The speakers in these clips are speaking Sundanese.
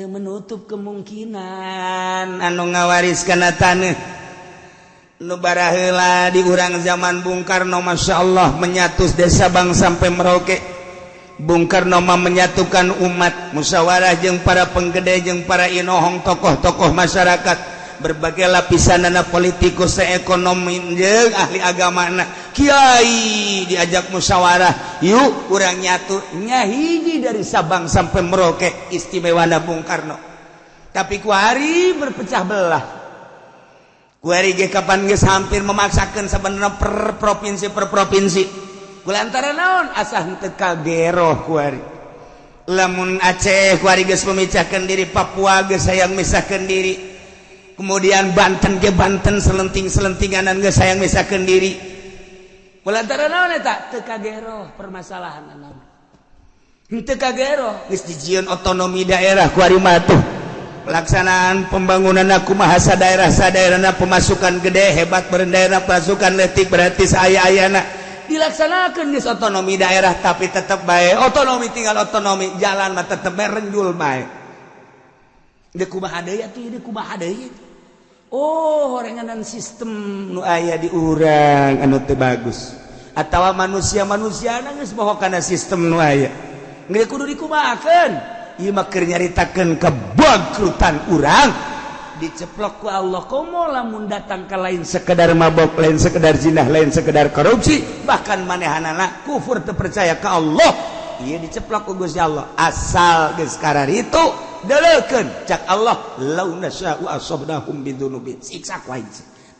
menutup kemungkinan anu ngawariskan tanah nubara heula di urang zaman Bung Karno Masya Allah menyatus desa Bang sampai Merauke. Bung Karno mah menyatukan umat, musyawarah jeung para penggede jeung para inohong tokoh-tokoh masyarakat, berbagai lapisanana politikus ekonomi jeung ahli agamana, kiai diajak musyawarah, yuk urang nyatu nya hiji dari Sabang sampai Merauke istimewana Bung Karno. Tapi ku hari berpecah belah. Kuari ge kapan geus hampir memaksakeun sebenarnya per provinsi. Kulantaran naon asah teu kagero kuari. Lamun Aceh kuari geus memecahkeun diri, Papua geus hayang misahkeun diri. Kemudian Banten ge Banten selenting-selentinganan geus hayang misahkeun diri. Kulantaran naon eta? Teu kagero permasalahan naon. Henteu kagero geus dijieun otonomi daerah kuari mah tuh. Pelaksanaan pembangunan kumaha sadaerah-sadaerahna pemasukan gede hebat berdaerah pasukan letik berarti sayana dilaksanakan geus otonomi daerah tapi tetap bae otonomi tinggal otonomi jalan mah tetep renjul bae deuk kumaha deui atuh deuk kumaha deui horenganan sistem nu aya di urang anu teu bagus atawa manusia-manusiana geus bohong kana sistem nu aya geus kudu dikumahakeun. Ieu mah keur nyaritakeun kebangkrutan urang diceplok ku Allah. Komo lamun datang ka lain sekedar mabok, lain sekedar zinah, lain sekedar korupsi, bahkan manehanana kufur teu percaya ka Allah, ieu diceplok ku Gusti Allah. Asal geus kararitu deulekeun cak Allah law nasya'u asabnahum bidzunubin, siksa ku aing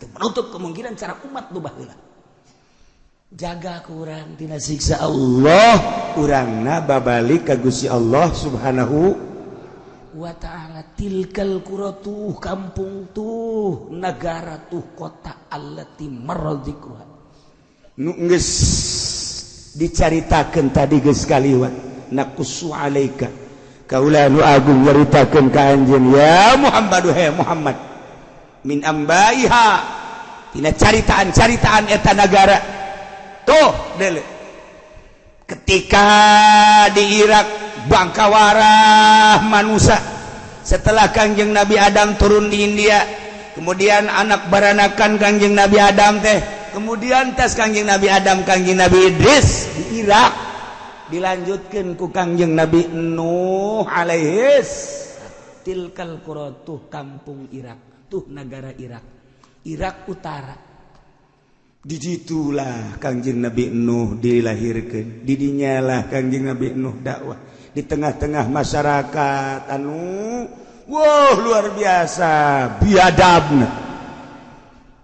teu menutup kemungkinan cara umat nu baheula. Jaga kurang tina siksa Allah, urangna babalik ka Gusti Allah Subhanahu wa ta'ala. Tilkal quratuh kampung tuh, negara tuh, kota allati maradzikruha nu geus dicaritakeun tadi geus kaliwat naqussu alaika kaula nu agung nyaritakeun ka anjeun ya Muhammad Muhammad min ambaiha tina caritaan-caritaan eta negara. Tuh dele ketika di Irak bangkawarah manusia setelah Kangjeng Nabi Adam turun di India, kemudian anak baranakan Kangjeng Nabi Adam teh, kemudian tas Kangjeng Nabi Adam Kangjeng Nabi Idris di Irak dilanjutkan ku Kangjeng Nabi Nuh alaihis. Tilkal qura tuh kampung Irak, tuh negara Irak Utara. Di situlah Kangjeng Nabi Nuh dilahirkan, didinya lah Kangjeng Nabi Nuh dakwah di tengah-tengah masyarakat anu luar biasa biadabna.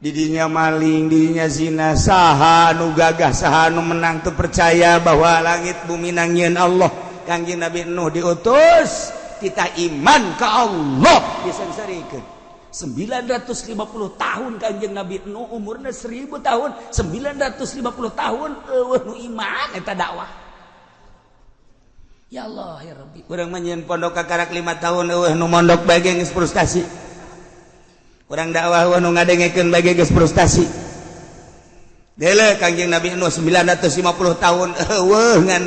Didinya maling, didinya zina, saha nu gagah, saha nu menang teu percaya bahwa langit bumi nangieun Allah. Kangjeng Nabi Nuh diutus kita iman ka Allah disangsarikeun. 950 tahun Kangjeng Nabi Nuh umurna 1000 tahun, 950 tahun nu iman eta dakwah. Ya Allah ya Rabbi, urang mah nyeun pondok kakarak 5 tahun nu mondok bae geus frustasi. Urang dakwah nu ngadengekeun bae geus frustasi. Deule Kangjeng Nabi Nuh 950 tahun ngan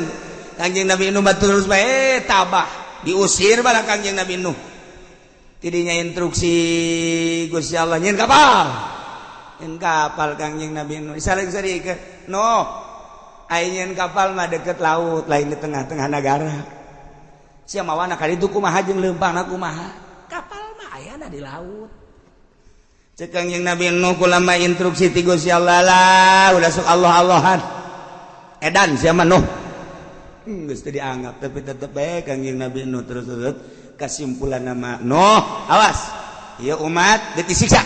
Kangjeng Nabi Nuh terus bae tabah diusir bala Kangjeng Nabi Nuh. Tidinya instruksi Gusti Allah nyeun kapal Kangjeng Nabi Nuh saling-sarikeun no aya nyeun kapal mah deket laut lain di tengah-tengah negara sia mawana ka ditu kumaha jeung leumpangna kumaha kapal mah aya di laut ceuk Kangjeng Nabi Nuh kulama instruksi ti Gusti Allah lah udah sok Allah-Allahan edan sia mah Nuh geus teu dianggap tapi tetep bae Kangjeng Nabi Nuh terus kesimpulan nama Nuh awas ieu umat geus disiksa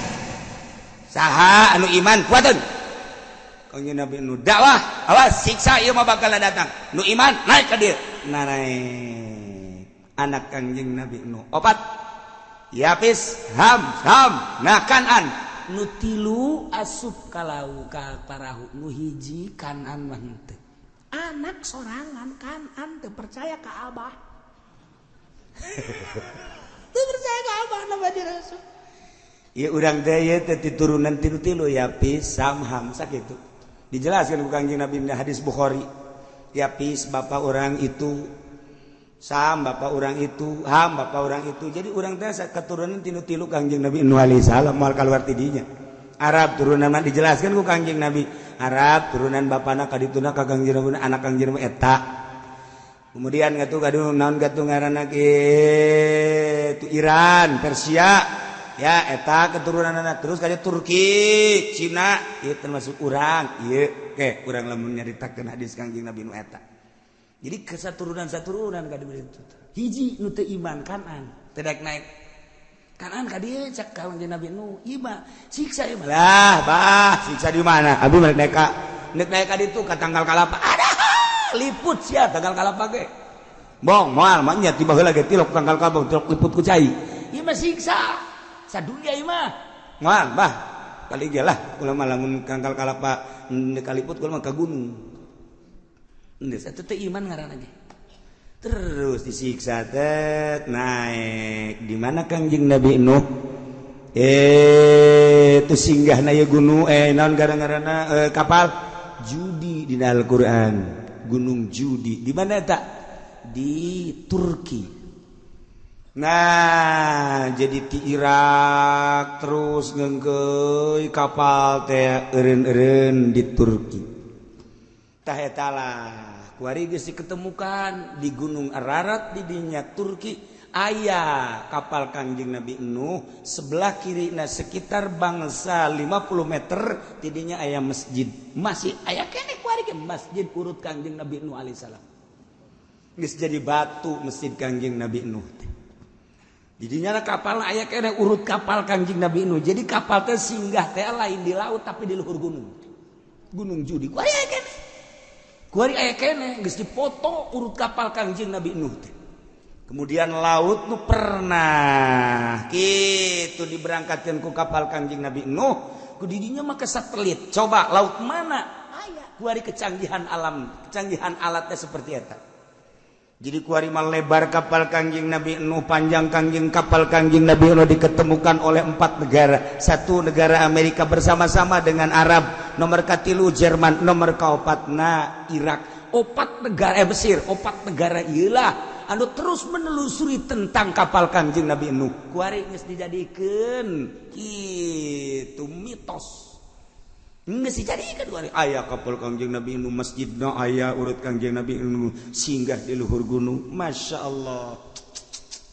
saha anu iman kuateun Kangjeng Nabi Nuh dakwah awas siksa ieu mah bakal datang nu iman naik ka dieu naik anak Kangjeng Nabi Nuh opat Yapis Ham nah Kanan nu tilu asup ka laut ka parahu nu hiji Kanan mah henteu anak sorangan Kanan teu percaya ka Abah. Teu percaya ka Abah Nabi Rasul. Ieu urang teh ieu teh turunan tilu-tilu Yapis, Sam, Ham sakitu. Dijelaskan ku Kangjeng Nabi di hadis Bukhari. Yapis bapak orang itu Sam bapak orang itu, bapak orang itu. Jadi orang teh keturunan tilu-tilu Kangjeng Nabi Nuh alaihi salam moal kaluar ti dinya. Arab turunan mah dijelaskan ku Kangjeng Nabi. Arab turunan bapana kadituna ka Kangjeng Nabi anak Kangjeng Nabi eta. Kemudian gatu gaduh naon gatu ngaranna itu Iran, Persia. Ya eta keturunan anak terus kaya Turki, Cina, ieu termasuk urang. Ieu ke urang lamun nyaritakeun hadis Kangjeng Nabi Nuh eta. Jadi kesaturunan-saturunan ka dieu itu. Hiji nu teu iman Kanan, teu daek naik. Kanan ka dieu cak Kangjeng Nabi Nuh, ieu siksa ieu. Lah, siksa di mana? Abi mah naik ka ditu ka tanggal kalapa. Ada liput sia tanggal kalapa ge. Bong, moal mah nya tiba heula ge tilok tanggal kalapa tilok liput ku cai. Ieu mah siksa. Sadunya ieu mah. Moal, kali ge lah ulah mah lamun tanggal kalapa kaliput ulah mah ka gunung. Itu teh iman ngaranna ge. Terus disiksa teh naik di mana Kangjeng Nabi Nuh? Itu singgahna ye gunung naon ngaranna kapal Judi di Al-Qur'an. Gunung Judi. Di mana eta? Di Turki. Nah, jadi di Irak terus ngeungkeun kapal teh eureun-eureun di Turki. Tah eta lah kuari geus diketemukan di Gunung Ararat di dinya Turki aya kapal Kangjeng Nabi Nuh sebelah kirina sekitar bangsa 50 meter di dinya aya masjid masih aya keneh kuari ge masjid urut Kangjeng Nabi Nuh alaihi salam geus jadi batu masjid Kangjeng Nabi Nuh di dinya kapal aya keneh urut kapal Kangjeng Nabi Nuh jadi kapal teh singgah teh lain di laut tapi di luhur gunung Judi kuari aya keneh kuari aya keneh geus dipoto urut kapal Kangjeng Nabi Nuh teh. Kemudian laut nu pernah kitu diberangkatkeun ku kapal Kangjeng Nabi Nuh ku didinya mah ke satelit. Coba laut mana? Aya kuari kecanggihan alam, kecanggihan alatnya seperti eta. Jadi kuari mah lebar kapal Kangjeng Nabi Nuh, panjang kapal Kangjeng Nabi Nuh diketemukan oleh 4 negara. 1 negara Amerika bersama-sama dengan Arab, nomor katilu Jerman, nomor kaopatna Irak. 4 negara Mesir, 4 negara ieulah anu terus menelusuri tentang kapal Kangjeng Nabi Nuh. Kuari geus dijadikeun kitu mitos. Geus dijadikeun kuari aya kapal Kangjeng Nabi Nuh, masjidna aya urut Kangjeng Nabi Nuh singgah di luhur gunung. Masyaallah.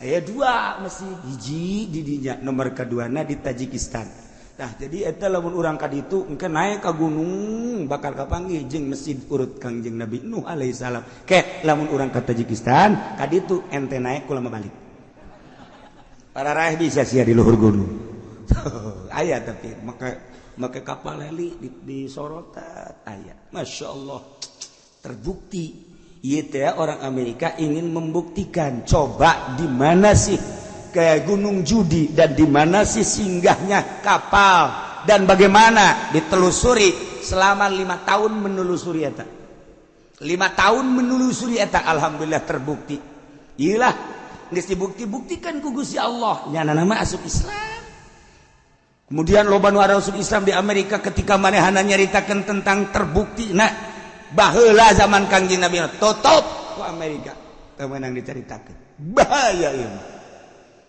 Aya 2 masjid, hiji di dinya, nomor kaduana di Tajikistan. Nah, jadi eta lamun urang ka ditu engke naik ka gunung bakal kapanggih jeung masjid urut Kangjeng Nabi Nuh alaihi salam. Ke lamun urang ka Tajikistan ka ditu ente naik kula balik. Para raih bisa sia di luhur gunung. Aya tapi make kapal heli di sorotan aya. Masyaallah. Terbukti ieu teh orang Amerika ingin membuktikan coba di mana sih kayak Gunung Judi dan di mana sih singgahnya kapal dan bagaimana ditelusuri selama 5 tahun menelusuri eta. 5 tahun menelusuri eta alhamdulillah terbukti. Iyalah geus dibukti-buktikan ku Gusti Allah nya nama asup Islam. Kemudian loba nu asup Islam di Amerika ketika manehana nyaritakeun tentang terbukti nah baheula zaman Kangjeng Nabi tutup ku Amerika teu meunang dicaritakeun. Bahaya ieu.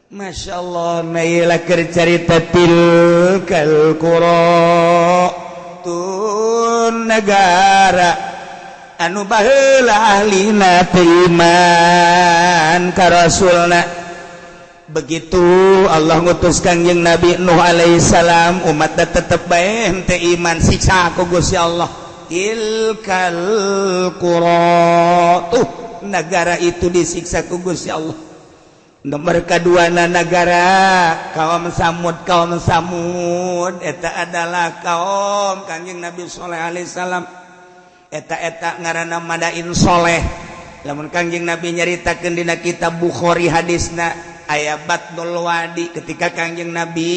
Masya Allah nailah cerita tilkal qura tun negara anu baheula ahlina iman ka rasulna begitu Allah ngutus Kangjeng Nabi Nuh alaihi salam umatna tetep bae henteu iman siksa ku Gusti Allah tilkal qura tuh negara itu disiksa ku Gusti Allah. Nomor keduana negara kaum Samud eta adalah kaum Kangjeng Nabi Shalih alaihi salam eta ngaranna Madain Soleh. Lamun Kangjeng Nabi nyaritakeun dina kitab Bukhari hadisna aya Batnul Wadi ketika Kangjeng Nabi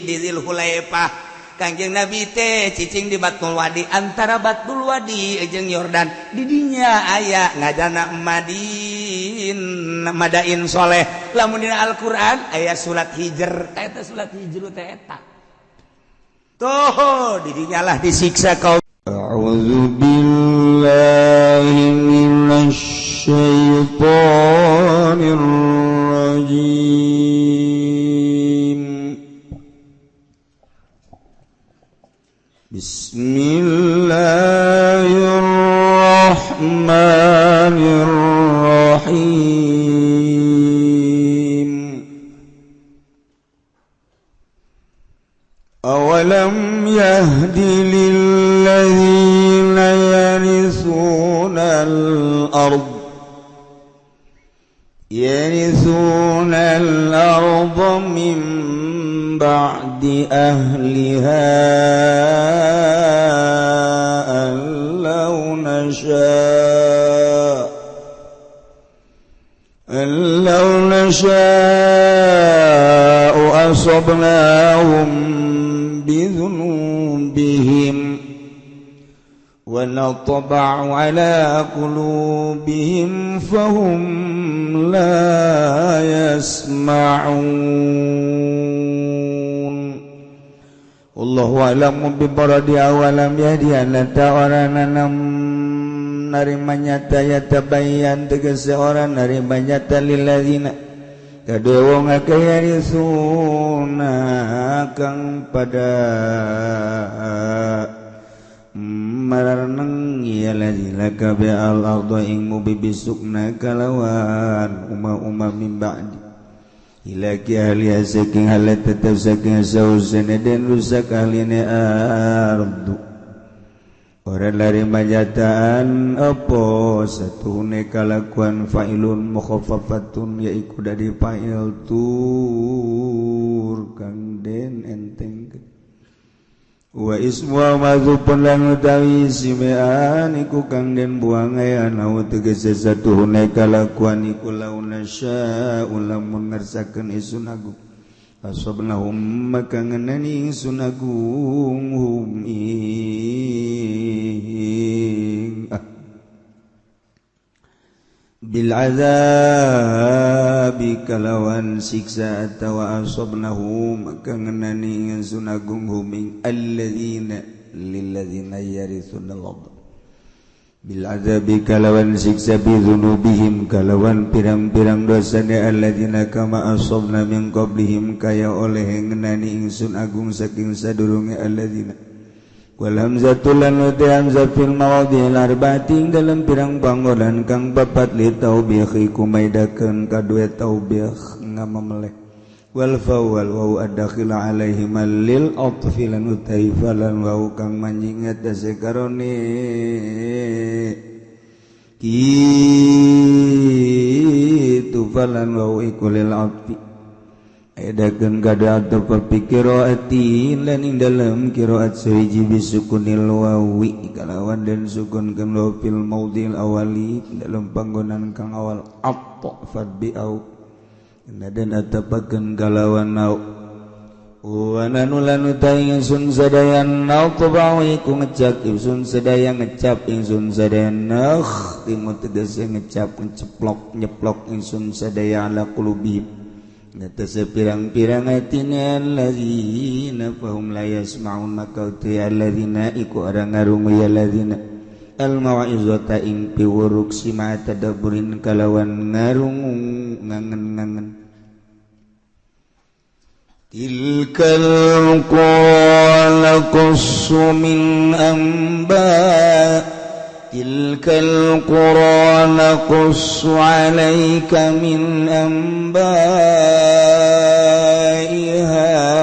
di Zulhulaifah Kangjeng Nabi teh cicing di Batnul Wadi antara Batnul Wadi jeung Yordan di dinya aya ngaranna Madain Soleh. Lamun dina Al-Qur'an aya surat Hijr eta surat Hijr teh eta tuh di dinya lah disiksa kaum. A'udzu billahi minasy minasyaitonir rajim. Bismillahirrahmanirrahim. Awalam yahdi lilladzina yarithunal arda min ba'di ahliha allau nasha'u asabnahum bidhunubihim wa natba'u ala qulubihim fahum la yasma'un. Wallahu a'lamu bibaradi awalam yahdi anata orananam narima nyata yatabayyan tegese orang narima nyata lilladzina kadue wong akeh yarisuna kang pada maraneng ya ladzina kabe al arda ing mubibisukna kalawan umma min ba'di ilaki ahli saking halat tetap saking sausana den rusak ahline ardu orang lari majataan apa satune kalakuan fa'ilun mukhaffafatun yaiku dari fa'il tur kang den enteng wa ismu mazupun lan utawi simean iku kang den buang aya nau tegese satune kalakuan iku launa sya ulamun ngarsakeun isun agung asabnahum maka ngenani ingsun agung hum ing bil azabi kalawan siksa atawa asabnahum maka ngenani ingsun agung hum ing alladzina lilladzina yarithunal ardh bil azabi kalawan siksa bidzunubihim kalawan pirang-pirang dosane alladzina kama asabna min qablihim kaya oleh ngenani ingsun agung saking sadurunge alladzina wal hamzatul lan hamzah fil mawadhi'il arba'ati dalam pirang panggonan kang papat li taubih kumaidakeun kadue taubih ngamameleh wal fawal wa adkhil alaihim lil atfi lan utaifalan wa kang manjingat dasekarone kitu falan wa ikulil atfi edakeun kada atau perpikiraatin lan ing dalam qiraat sawiji bisukunil wawi kalawan dan sukunkeun wa fil maudhil awali dalam panggonan kang awal atta fadbi au dan atapakeun kalawan nau wa nanulan utai ingsun sadayan nau tabau iku ngecap ingsun sadaya ngecap ingsun sadaya nakh timu tegese ngecap nceplok nyeplok ingsun sadaya ala qulubi ngatese pirang-pirang atine alladzina fahum la yasma'un maka tu alladzina iku orang ngarungu ya alladzina al mau'izata ing piwuruk sima tadabburin kalawan ngarungu ngangen-ngangen tilkal qura qussu min amba tilkal qura qussu alayka min ambaiha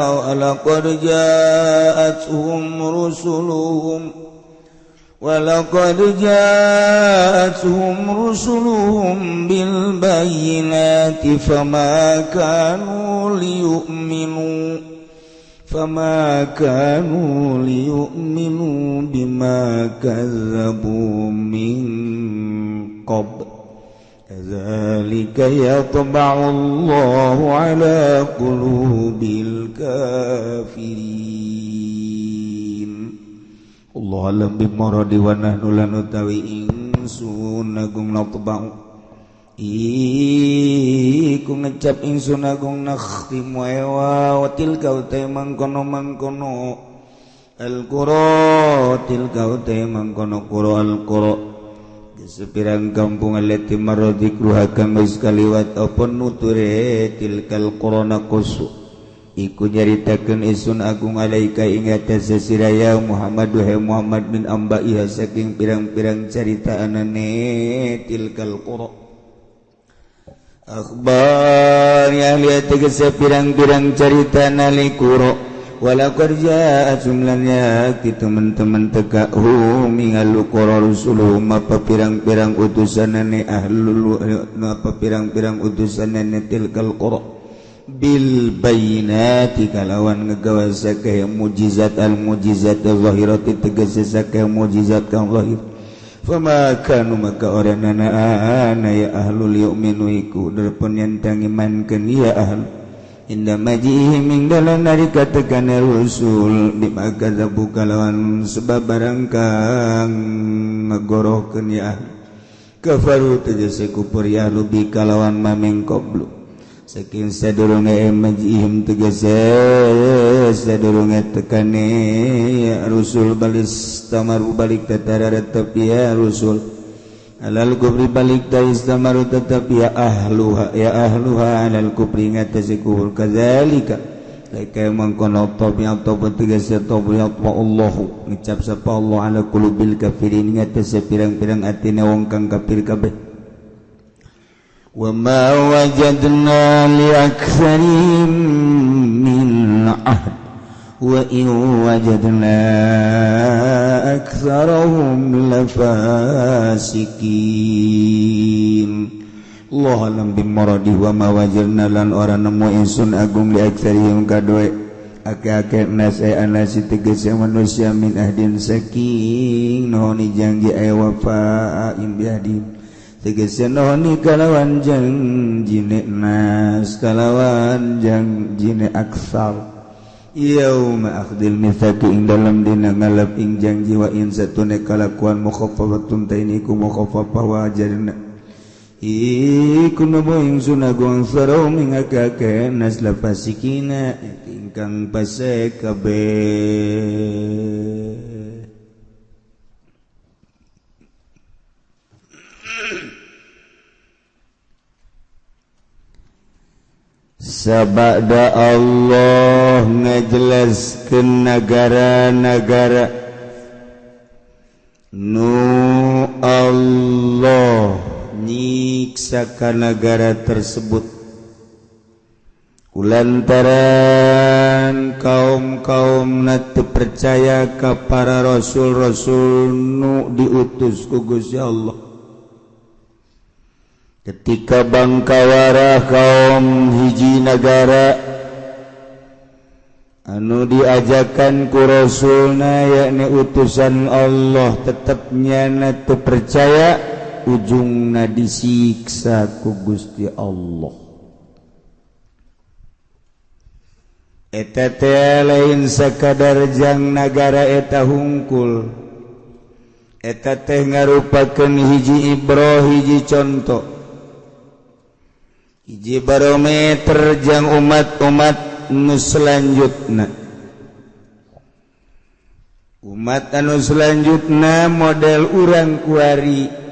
wa laqad ja'atuhum rusuluhum bil bayyinati fama kanu liyu'minu bima kazzabu min qabl kadzalika yatba'u Allahu ala qulubil kafirin. Allah alam bimaradi wa nahnu lan utawi ingsun agung natba'u iku ngecap ingsun agung nakhtimu ewa watil kau te mangkono al qura til kau te mangkono qura al qura sepirang kampung allati maradikruha kang geus kaliwat apa nuture tilkal qurana qusu iku nyaritakeun isun agung alaika ing atase siraya Muhammad wahai Muhammad bin ambaiha saking pirang-pirang carita anane tilkal qura akhbar ya lihat tegese pirang-pirang carita nali qura walaqad jaa jumlahnya kitu teman-teman teka mingal qura rusuluhum apa pirang-pirang utusanane ahlul apa pirang-pirang utusanane tilkal qura bil bayinati kalawan ngagawa sakeh mujizat al mujizat zahirati tegese sakeh mujizat kang zahir fama kanu maka oranana ya ahlul yu'minu iku derpun yantang imankeun ya ahlul inda majihim ing dalam narika tekana rusul dimakadzabu kalawan sebab barang kang ngagorohkeun ya kafaru tegese kufur ya lubi kalawan maming qablu saking sadurunge majihim tegese sadurunge tekane ya rusul balis tamaru balik tatara tapi ya rusul alal kubri balik ta istamaru tetap ya ahluha alal kubri ngatasi kubur kadzalika laika mangkono tobi atau tegese tobi Allahu ngucap sapa Allah ala qulubil kafirin ngatasi pirang-pirang atine wong kang kafir kabeh wa ma wajadna li aktsarihim min ahd wa in wajadna aktsarahum lafasikin Allah alam bimaradi wa ma wajadna lan ora nemu insun agung li aktsarihim kadoe ake-ake nas anasi tegese manusia min ahdin saking nohoni janji ay wafa imbiadim tegese nohoni kalawan janjine nas kalawan janjine aksar yauma akhdil mitsaqi ing dalam dina ngalap ing janji wa in satune kalakuan mukhaffafatun tainiku mukhaffafah wajarna iku nobo ing sunagung sarau ing akake nas lafasikina ingkang pasek kabeh sabada Allah ngajelaskeun negara-negara nu Allah nyiksa ka negara tersebut kulantaran kaum-kaum teu percaya ka para rasul-rasul nu diutus ku Gusti Allah. Ketika bangkawara kaum hiji negara anu diajakan ku rasulna yakni utusan Allah tetapnya teu percaya ujungna disiksa ku Gusti Allah. Eta teh lain sakadar jang nagara eta hungkul, eta teh ngarupakeun hiji ibrah hiji contoh, hiji barometer jang umat-umat nu selanjutna. Umat anu selanjutna model urang kuari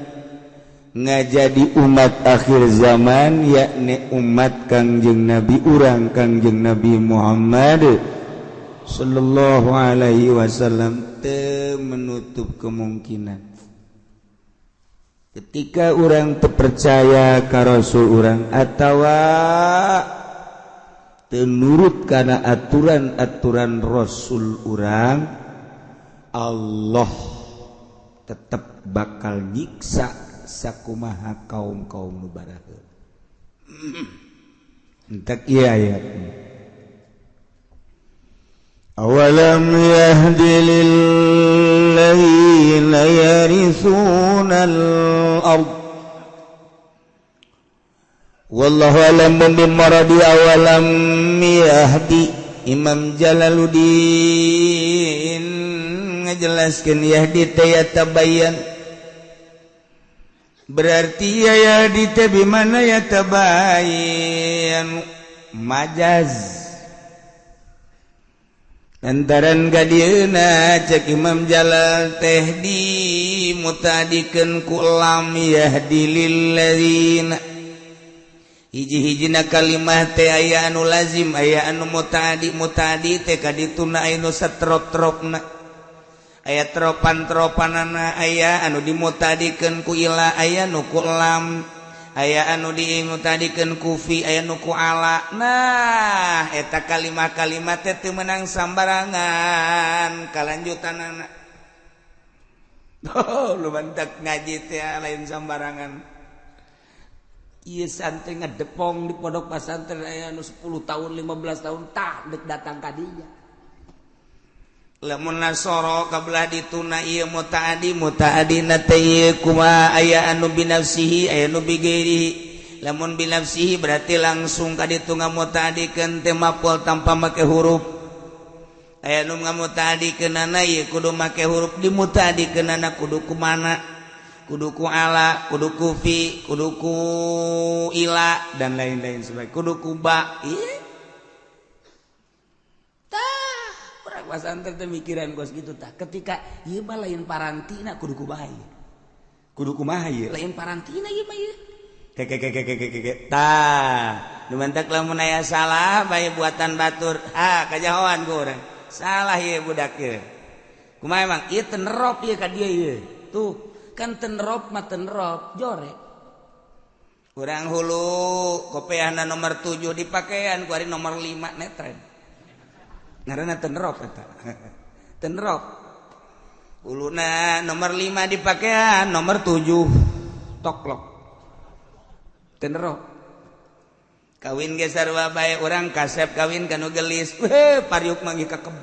ngajadi umat akhir zaman, yakni umat Kangjeng Nabi urang Kangjeng Nabi Muhammad sallallahu alaihi wasallam. Teu menutup kemungkinan ketika urang teu percaya ka rasul urang atawa teu nurut kana aturan-aturan rasul urang, Allah tetap bakal nyiksa sakumaha kaum-kaum nu baraheun. Entek ieu ayatna. Awalam yahdi lil ladzina yarithuna al-ard wallahu alam bimaradi. Awalam yahdi Imam Jalaluddin ngajelaskeun yahdi teh tabayan, berarti ya di tebi mana ya tabayan majaz lantaran gadieuna cek Imam Jalal teh di mutadikeun ku lam yahdilil ladzina hiji-hijina kalimah teh aya anu lazim aya anu mutadi teh kadituna anu satrop-tropna aya tropan-tropanana aya anu dimutadikeun ku ila aya nu ku lam aya anu dimutadikeun ku fi aya nu ku ala nah eta kalimah-kalimat teh teu meunang sambarangan kalanjutanana lu bantak ngaji teh lain sambarangan ieu santai ngadepong di pondok pesantren aya anu 10 tahun 15 tahun tah deuk datang ka dinya lamun nasoro kabelah dituna ieu mutaadina teh kumaha aya anu binafsihi aya anu bigairihi lamun binafsihi berarti langsung ka ditu ngamutaadikeun teh maf'ul tanpa make huruf aya anu ngamutaadikeunana ieu kudu make huruf dimutaadikeunana kudu kumana kudu ku ala kudu ku fi kudu ku ila dan lain-lain sebagainya kudu ku ba pasantren teh mikiran kos gitu tah ketika ieu mah lain parantina kudu kumaha ieu kudu kumaha ieu lain parantina ieu mah ieu tah nu mantak lamun aya salah bae buatan batur kajahoan ku urang salah ieu budak ieu kumaha emang ieu teu nerop ieu ka dieu ieu tuh kan teu nerop mah teu nerop jore urang hulu kopiahna nomor 7 dipakean ku ari nomor 5 netren ngaranna tenerop eta tenerop uluna nomor 5 dipakean nomor 7 toklok tenerop kawin ge sarua bae urang kasep kawin kanu gelis pariuk manggi kakeb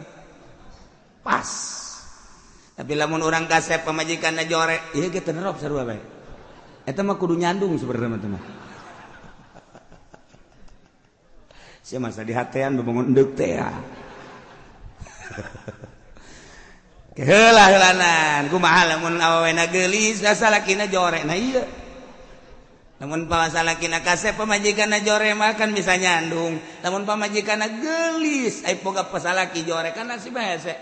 pas tapi lamun urang kasep pamajikanna jore ieu ge tenerop sarua bae eta mah kudu nyandung sebenarnya mah sia masa di hatean bebangun endeup teh ya heula-heulanan kumaha lamun awewena geulis salakina jore nah iya lamun salakina kasep pamajikanna jore mah kan bisa nyandung lamun pamajikanna geulis ai boga pasalaki jore kan nasib hese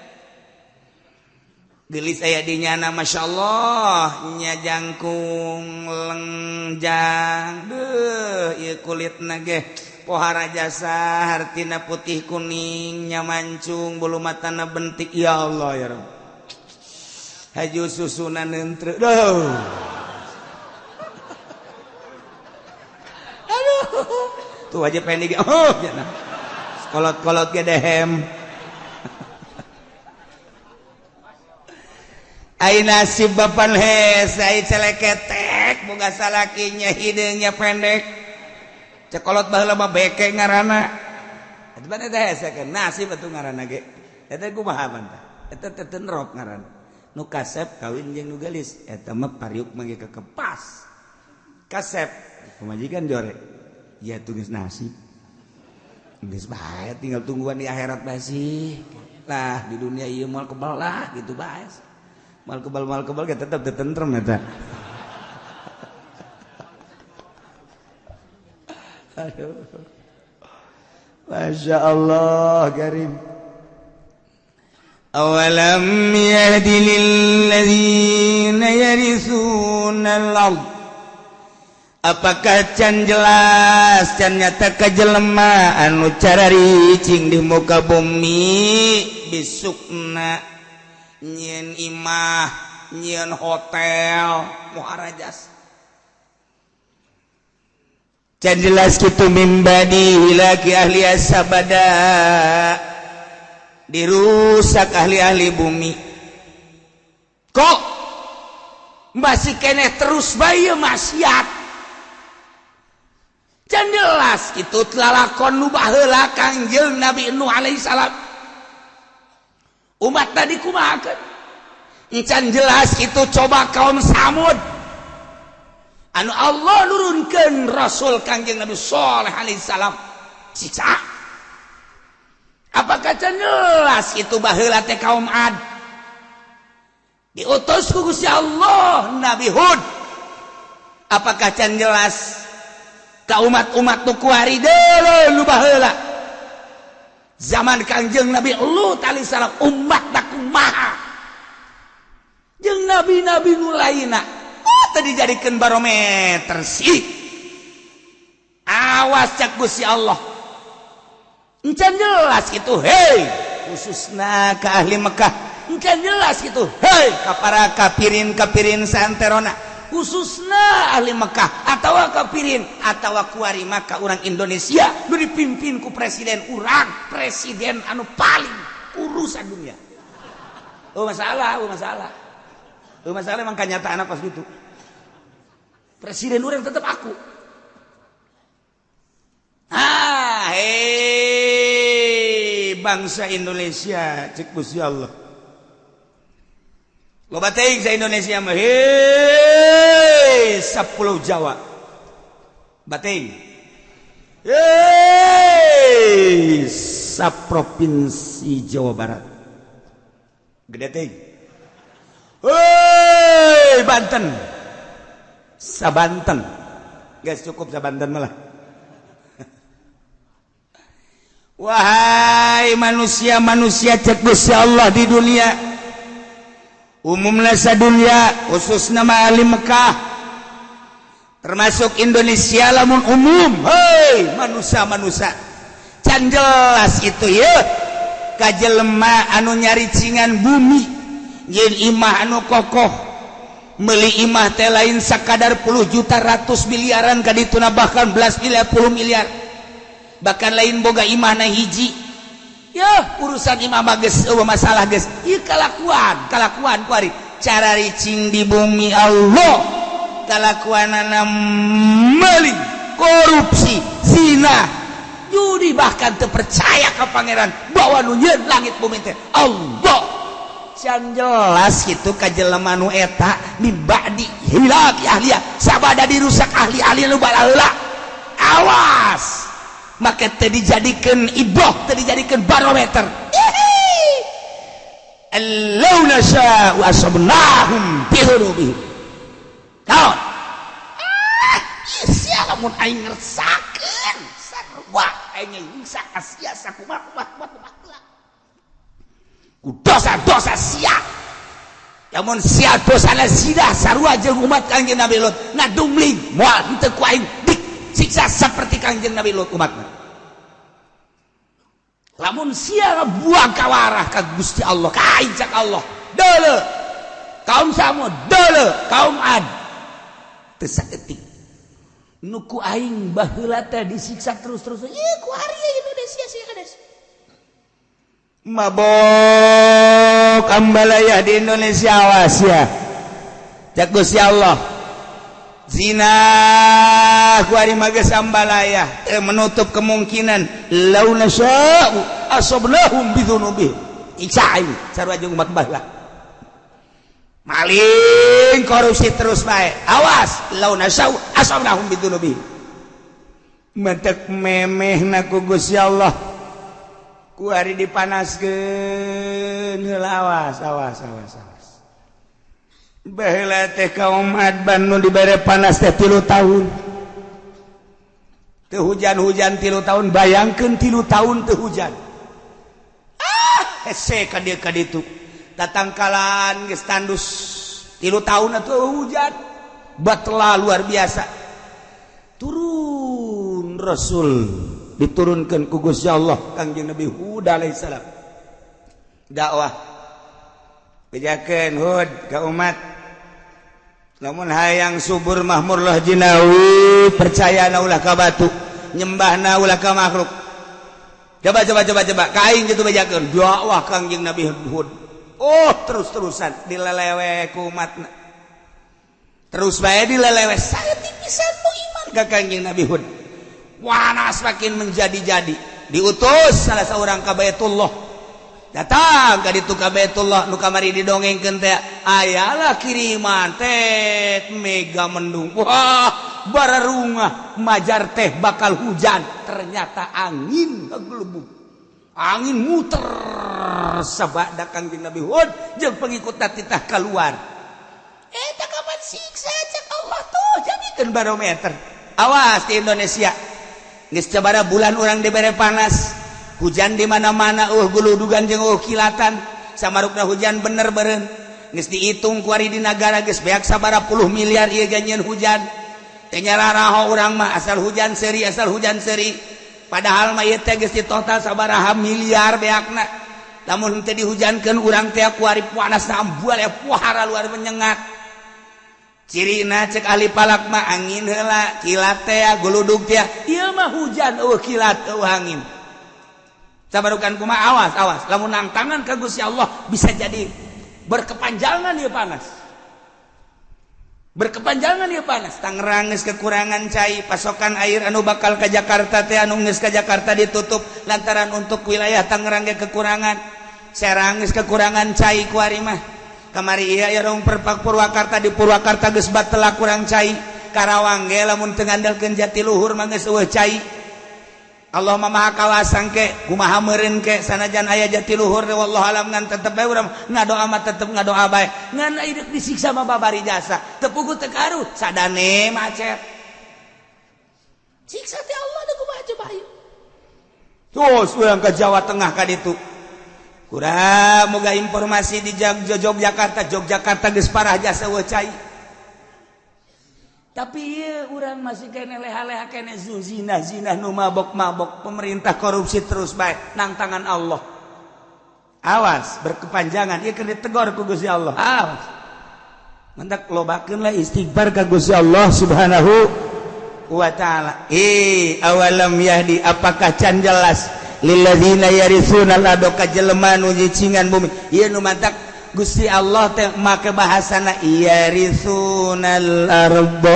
geulis aya dinyana masyaallah nya jangkung lengjang ieu kulitna ge pohara jasa hartina putih kuning nyamancung bulu matana bentik ya Allah ya Rabb haju susuna neuntreu aduh tuh aja pengen cenah kolot-kolot ge dehem ai nasib bapan hes ai celeketek boga salakinya hideungnya pendek cekolot baheula mah beke ngaranna eta mah eta hese kan nasib atuh ngaranna ge eta kumaha bantah eta teh tenrop ngaranna nu kasep kawin jeung nu gelis eta mah pariuk mangge kekepas kasep pamajikan jore ya tuh geus nasib geus bae tinggal tungguan di akhirat bae sih lah di dunia ieu moal kebal lah gitu bae moal kebal ge tetep teu tentrem eta aduh Masya Allah karim awalam yahdi lilladzina yaritsunal ard apakah can jelas can nyata ka jelema anu cararicing di muka bumi bisukna nyieun imah nyieun hotel muharajas can jelas kitu mimbadi laki ahli asabada dirusak ahli-ahli bumi kok masih keneh terus bae maksiat can jelas kitu lalakon nu baheula Kangjeng Nabi Nuh alaihi salam umat tadi kumahakeun can jelas kitu coba kaum Samud anu Allah nurunkeun Rasul Kangjeng Nabi Shalih alaihi salam siksa apakah can jelas itu baheula teh kaum Ad diutus ku Gusti Allah Nabi Hud apakah can jelas ka umat-umat nu kuari deuleu nu baheula zaman Kangjeng Nabi lu tali salam umat tak kumaha jeung nabi-nabi nu lainna tadi dijadikan barometer sih awas cak Gusti Allah encan jelas gitu hei khususna ke ahli Mekah encan jelas gitu hei ka para kafirin santerona khususna ahli Mekah atau kafirin atau kuari maka orang Indonesia nu dipimpin ku presiden anu paling urusan dunia masalah emang kenyataan pas gitu presiden orang tetap aku hei bangsa Indonesia cek Gusti Allah loba teuing sa Indonesia mah hei 10 Jawa bating hei saprovinsi Jawa Barat gede teuing hei Banten sabanten guys cukup sabanten malah wahai manusia-manusia cek Gusti Allah di dunia umumna sadunya khusus nama ahli Mekah termasuk Indonesia lamun umum hei manusia can jelas itu ya kajelema anu nyari cingan bumi yen imah anu kokoh meuli imah teh lain sakadar puluh juta ratus miliaran kadituna bahkan belas miliar puluh miliar bahkan lain boga imah na hiji ya urusan imam geus masalah geus ieu kalakuan kuari cara ricing di bumi Allah kalakuanana maling korupsi zina judi bahkan teu percaya ka pangeran bahwa nu nyieun langit bumi teh Allah can jelas kitu ka jelema nu eta min ba'di hilaki ahliya sabada dirusak ahli-ahli nu balaheula awas maka tadi dijadikan iboh tadi dijadikan barometer allau nasya'u asabnahum bihurubihim kaon sia lamun aing ngersakeun sarua aing nyingsa asia sakumaha ku dosa-dosa sia lamun sia dosana zina sarua jeung umat Kangjeng Nabi Lut ngadumling moal henteu ku aing siksa seperti Kangjeng Nabi Lut umatna lamun sia buang kawarah ka Gusti Allah ka ajak Allah deuleu kaum Samud deuleu kaum Ad teu saeutik nu ku aing baheula teh disiksa terus-terus ieu ku hari Indonesia sia kades mabok ambalaya di Indonesia awas ya cak Gusti Allah zina kuari mage sambalaya menutup kemungkinan lau nasya'u asabnahum bidzunubihim isai sarua jeung umat baheula maling korupsi terus bae awas lau nasya'u asabnahum bidzunubihim mentek memehna ku Gusti Allah kuari dipanaskeun heula awas baheula teh kaum Adban nu dibere panas teh 3 tahun teu hujan 3 tahun bayangkeun 3 tahun teu hujan hese ka dieu ka ditu tatangkalan geus tandus 3 tahun atuh hujan batla luar biasa turun Rasul diturunkeun ku Gusti Allah Kangjeng Nabi Hud alaihissalam dakwah bejakeun Hud ka umat lamun hayang subur mahmur lah jinawi percaya na ulah ka batu nyembah na ulah ka makhluk coba kaing gitu bejakeun dakwah Kangjeng Nabi Hud terus-terusan dilelewe ku umatna terus bae dilelewe saeutik pisan nu iman ka Kangjeng Nabi Hud wanas makin menjadi-jadi diutus salah seorang ka Baitullah datang ka ditu ka Baitullah nu kamari didongengkeun teh ayalah kiriman teh mega mendung wah bararungah majar teh bakal hujan ternyata angin ngagelebuk angin muter sabada Kangjeng Nabi Hud jeung pengikutna titah keluar eta kapan siksa cek Allah tuh jadikeun barometer awas di Indonesia geus sabaraha bulan urang dibere panas hujan di mana-mana guludugan jeung kilatan samarukna hujan bener beureun geus dihitung ku ari di nagara geus beak sabaraha puluh miliar ieu ganjeun hujan teh nyararaha urang mah asal hujan seuri padahal mah ieu teh geus total sabaraha miliar beakna lamun teu dihujankeun urang teh ku ari panas ambual pohara luar menyengat cirina cek ahli palak mah angin heula kilat teh guludug teh ieu mah hujan kilat angin sabarukan kumaha awas lamun nang tangan ka Gusti Allah bisa jadi berkepanjangan ieu panas Tangerang geus kekurangan cai pasokan air anu bakal ka Jakarta teh anu geus ka Jakarta ditutup lantaran untuk wilayah Tangerang ge kekurangan Serang geus kekurangan cai ku ari mah kamari iya rong Purwakarta di Purwakarta geus batela kurang cai Karawang ge lamun teu ngandalkeun Jatiluhur mah geus eueuh cai Allah mah maha kawasan ke kumaha meureun ke sanajan aya Jatiluhur teh wallahu alam ngan tetep bae urang ngadoa mah tetep ngadoa bae ngan ieu disiksa mah babari jasa teu puguh teu karu sadane macet siksa teh Allah da kumaha coba ieu terus urang ka Jawa Tengah ka ditu kurang moga informasi di Yogyakarta geus parah jasa eueuh cai tapi ieu urang masih kene leha-leha kene zina nu mabok pemerintah korupsi terus bae nang tangan Allah awas berkepanjangan ieu kena ditegor ku Gusti Allah awas mentak lobakeun lah istighfar ka Gusti Allah Subhanahu wa taala awalam yahdi apakah can jelas lilladzina yarithunal arda ka jelema nu nyicingan bumi ieu nu mantak Gusti Allah teh make bahasana yarithunal arda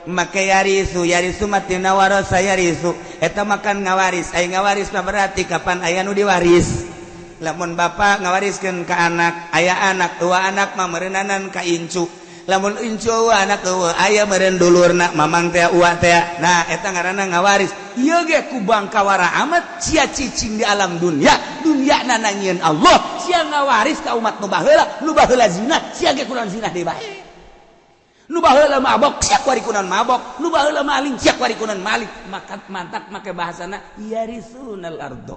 make yarisu mah tina warasa yarisu eta makan ngawaris aya ngawaris mah berarti kapan aya nu diwaris lamun bapa ngawariskeun ka anak aya anak dua anak mah meureunanan ka incu lamun incu anak eueuh aya meureun dulurna mamang teh uwa teh nah eta ngaranna ngawaris ieu ge ku bangkawara amat sia cicing di alam dunia na nangieun Allah sia ngawaris ka umat nu baheula zina sia ge kunaon zina deui bae nu baheula mabok sia kuari kunaon mabok nu baheula maling sia kuari kunaon maling maka mantak make bahasana yarisunal ardo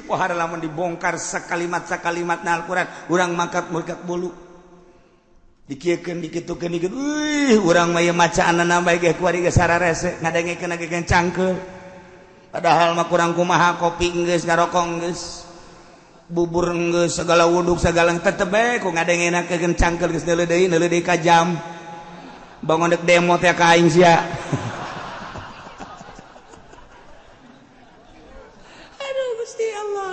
pohara lamun dibongkar sakalimat na Al-Qur'an urang mangkat bulu dikiekeun dikitukeun urang mah maca anana bae ge kuari ge sararese ngadengekeun ge cangkeul padahal mah kurang kumaha kopi geus ngarokok geus bubur geus segala wuduk segala tetep bae ku ngadengekeun cangkeul geus neuleuh deui ka jam bangun dek demo teh ka aing sia aduh Gusti Allah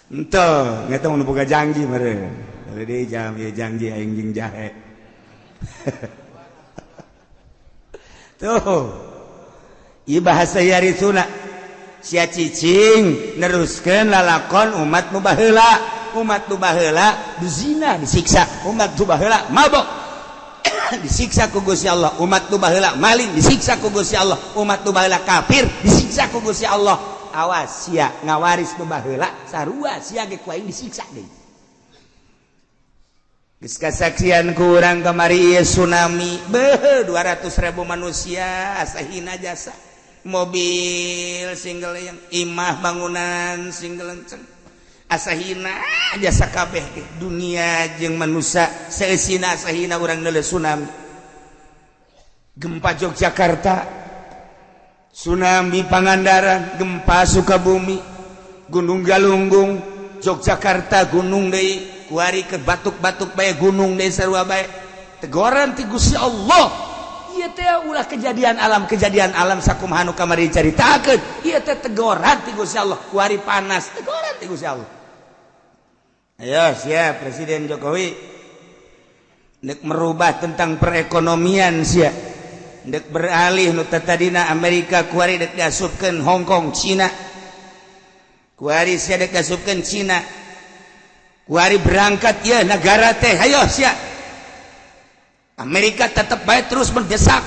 enteuh ngeta mun boga janji meureun deui jam ieu janji aing jeung jahe tuh ieu bahasa yarisuna sia cicing neruskeun lalakon umat nu baheula zina disiksa umat nu baheula mabok disiksa ku Gusti Allah umat nu baheula maling disiksa ku Gusti Allah umat nu baheula kafir disiksa ku Gusti Allah awas sia ngawaris nu baheula sarua sia ge ku aing disiksa deui geus kasaksian ku urang kamari ieu tsunami 200.000 manusia asahina jasa mobil single yang imah bangunan single lenceng asahina jasa kabeh dunia jeung manusia seusina asahina urang neuleuh tsunami gempa Yogyakarta tsunami Pangandaran gempa Sukabumi Gunung Galunggung Yogyakarta gunung deui kuari ke batuk-batuk bae gunung deui sarua bae tegoran ti Gusti Allah ieu teh ulah kejadian alam sakumaha nu kamari dicaritakeun ieu teh tegoran ti Gusti Allah kuari panas tegoran ti Gusti Allah ayo sia Presiden Jokowi nek merubah tentang perekonomian sia nek beralih nu tadina Amerika kuari dek diasupkeun Hong Kong Cina kuari sia dek diasupkeun Cina kuari berangkat ya negara teh hayo sia Amerika tetep bae terus mendesak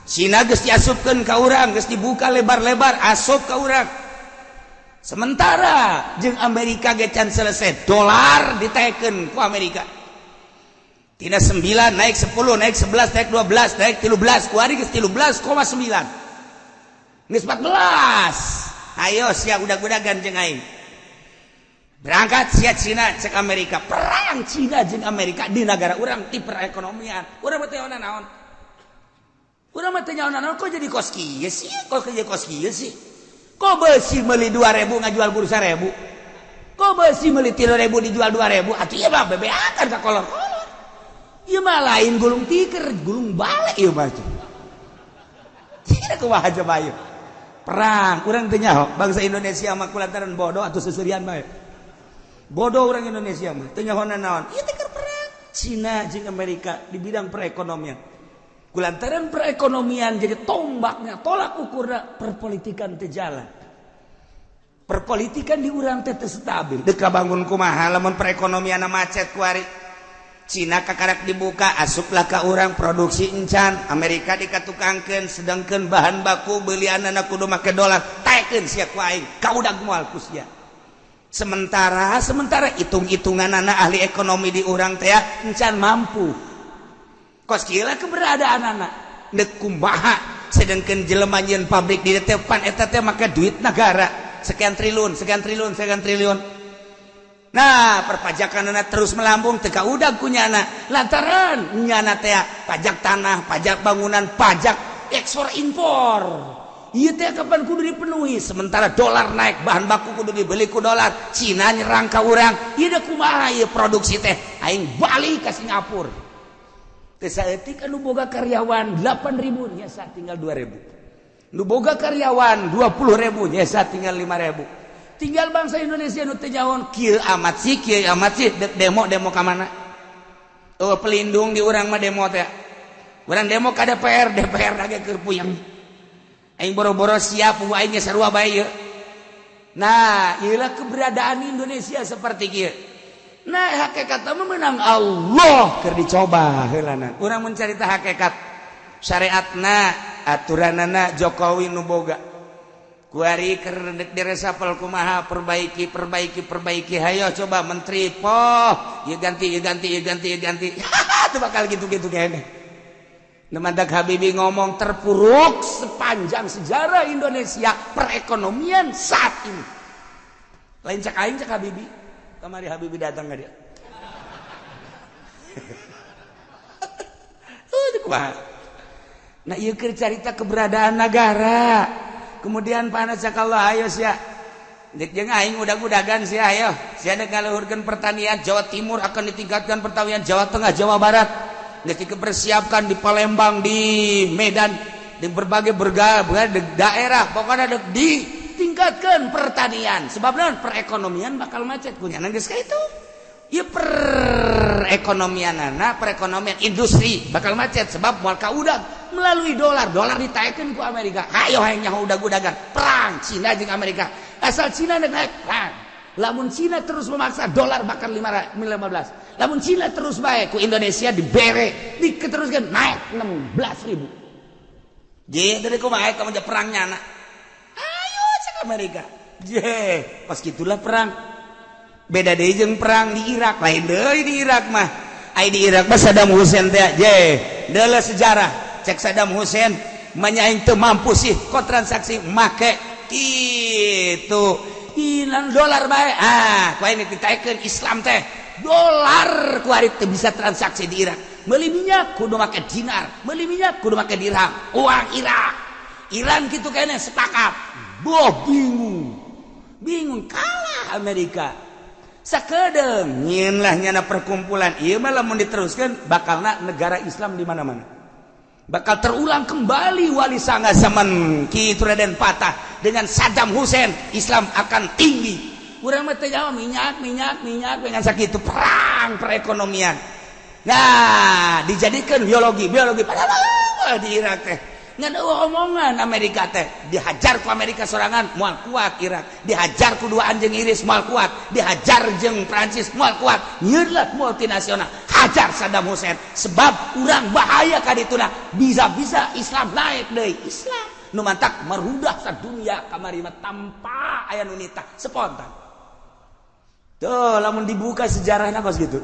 Cina geus diasupkeun ka urang geus dibuka lebar-lebar asup ka urang sementara jeung Amerika ge can selesai dolar ditaekeun ku Amerika tina 9 naik 10 naik 11 naik 12 naik 13 kuari geus 13,9 geus 14 ayo sia udah-udagan jeung aing berangkat sia Cina cek Amerika perang Cina jeung Amerika di negara urang ti perekonomian urang teh naon urang mah teh naon kok jadi kos kieu sih kok jadi kos kieu sih kok beusi meuli 2.000 ngajual guru 1.000 kok beusi meuli 3.000 dijual 2.000 atuh ieu mah bebeakan ka kolor-kolor ieu mah lain gulung tiker gulung balik ieu mah tidak kumaha aja bayu perang urang teh nyaho bangsa Indonesia mah kulantaran bodoh atuh susurian bae bodoh orang Indonesia mah teu nyaho naon ieu teh keur perang Cina jeung Amerika di bidang perekonomian kulantaran perekonomian jadi tombaknya tolak ukurna perpolitikan teh jalan perpolitikan di urang teh teu stabil deuk kabangun kumaha lamun perekonomian macet ku ari Cina kakarak dibuka asuplah ka urang produksi encan Amerika dikatukangkeun sedangkeun bahan baku beulianana kudu make dolar taekeun sia ku aing kaudag moal ku sia sementara hitung-hitunganana ahli ekonomi di urang teh encan mampu kos kieu lah keberadaanana deuk kumaha sedangkeun jelema nyieun pabrik di depan eta teh make duit negara sekian triliun nah perpajakanana terus melambung teu kaudag kunyana lantaran nyana teh pajak tanah pajak bangunan pajak ekspor impor ieu teh kapan kudu dipenuhi sementara dolar naik bahan baku kudu dibeli ku dolar Cina nyerang ka urang ieu da kumaha ieu produksi teh aing balik ka Singapura teh saeutik anu boga karyawan 8.000 nyesa tinggal 2.000 nu boga karyawan 20.000 nyesa tinggal 5.000 tinggal bangsa Indonesia nu teh nyaon kieu amat sih demo ka mana oh pelindung di urang mah demo teh urang demo ka DPR lagi keur puyeng aing boro-boro siap aing sarua bae ieu nah ieulah keberadaan Indonesia seperti kieu nah hakikatna menang Allah keur dicoba heulana urang mencari teh hakikat syariatna aturanana Jokowi nu boga kuari keur diresapel kumaha perbaiki hayo coba menteri poh ieu ganti itu bakal gitu-gitu kayaknya nemandak Habibie ngomong terpuruk sepanjang sejarah Indonesia perekonomian saat ini lain cak aing cak Habibie kamari Habibie datang ka dia nah ieu keur carita keberadaan negara kemudian panas sakallah ayo sia dek jeung aing udag-udagan sia ayo sia deuk ngaluhurkeun pertanian Jawa Timur akan ditingkatkan pertanian Jawa Tengah Jawa Barat geus dipersiapkan di Palembang di Medan di berbagai daerah pokoknya deuk ditingkatkan pertanian sebab naon perekonomian bakal macet kunyana geus ka itu ieu perekonomian industri bakal macet sebab moal kaudag melalui dolar ditaekeun ku Amerika hayo hayang nyaho udag-udagan perang Cina jeung Amerika asal Cina naik perang lamun Cina terus memaksa dolar bakal 15 lamun Cina terus bae ku Indonesia dibere diketeruskeun naik 16.000 je tadi kumaha eta mah perang nyana ayo cek Amerika je pas gitulah perang beda deui jeung perang di Irak lain deui di Irak mah ai di Irak mah Saddam Hussein teh je deuleu sejarah cek Saddam Hussein menyaing teu mampu sih kok transaksi make kitu hilang dolar bae ku ini ditaekeun Islam teh dolar ku ari teu bisa transaksi di Irak meuli minyak kudu make dinar meuli minyak kudu make dirham uang Iran kitu kene sepakat bingung kalah Amerika sakedeung nyieun lah nyana perkumpulan ieu mah lamun diteruskeun bakalna negara Islam di mana-mana bakal terulang kembali wali sanga zaman Kitu Raden Patah dengan Saddam Hussein Islam akan tinggi urang mah teh nyawa minyak dengan sakitu perang perekonomian nah dijadikan biologi padahal di Irak teh ngan omongan Amerika teh dihajar ku Amerika sorangan moal kuat Irak dihajar ku dua anjing iris moal kuat dihajar jeung Prancis moal kuat nyeulat multinasional hajar Saddam Hussein sebab urang bahaya ka dituna bisa-bisa Islam naik deui Islam nu mantak merudah sadunya kamari mah tanpa aya nu nitah spontan tuh lamun dibuka sejarahna kos gitu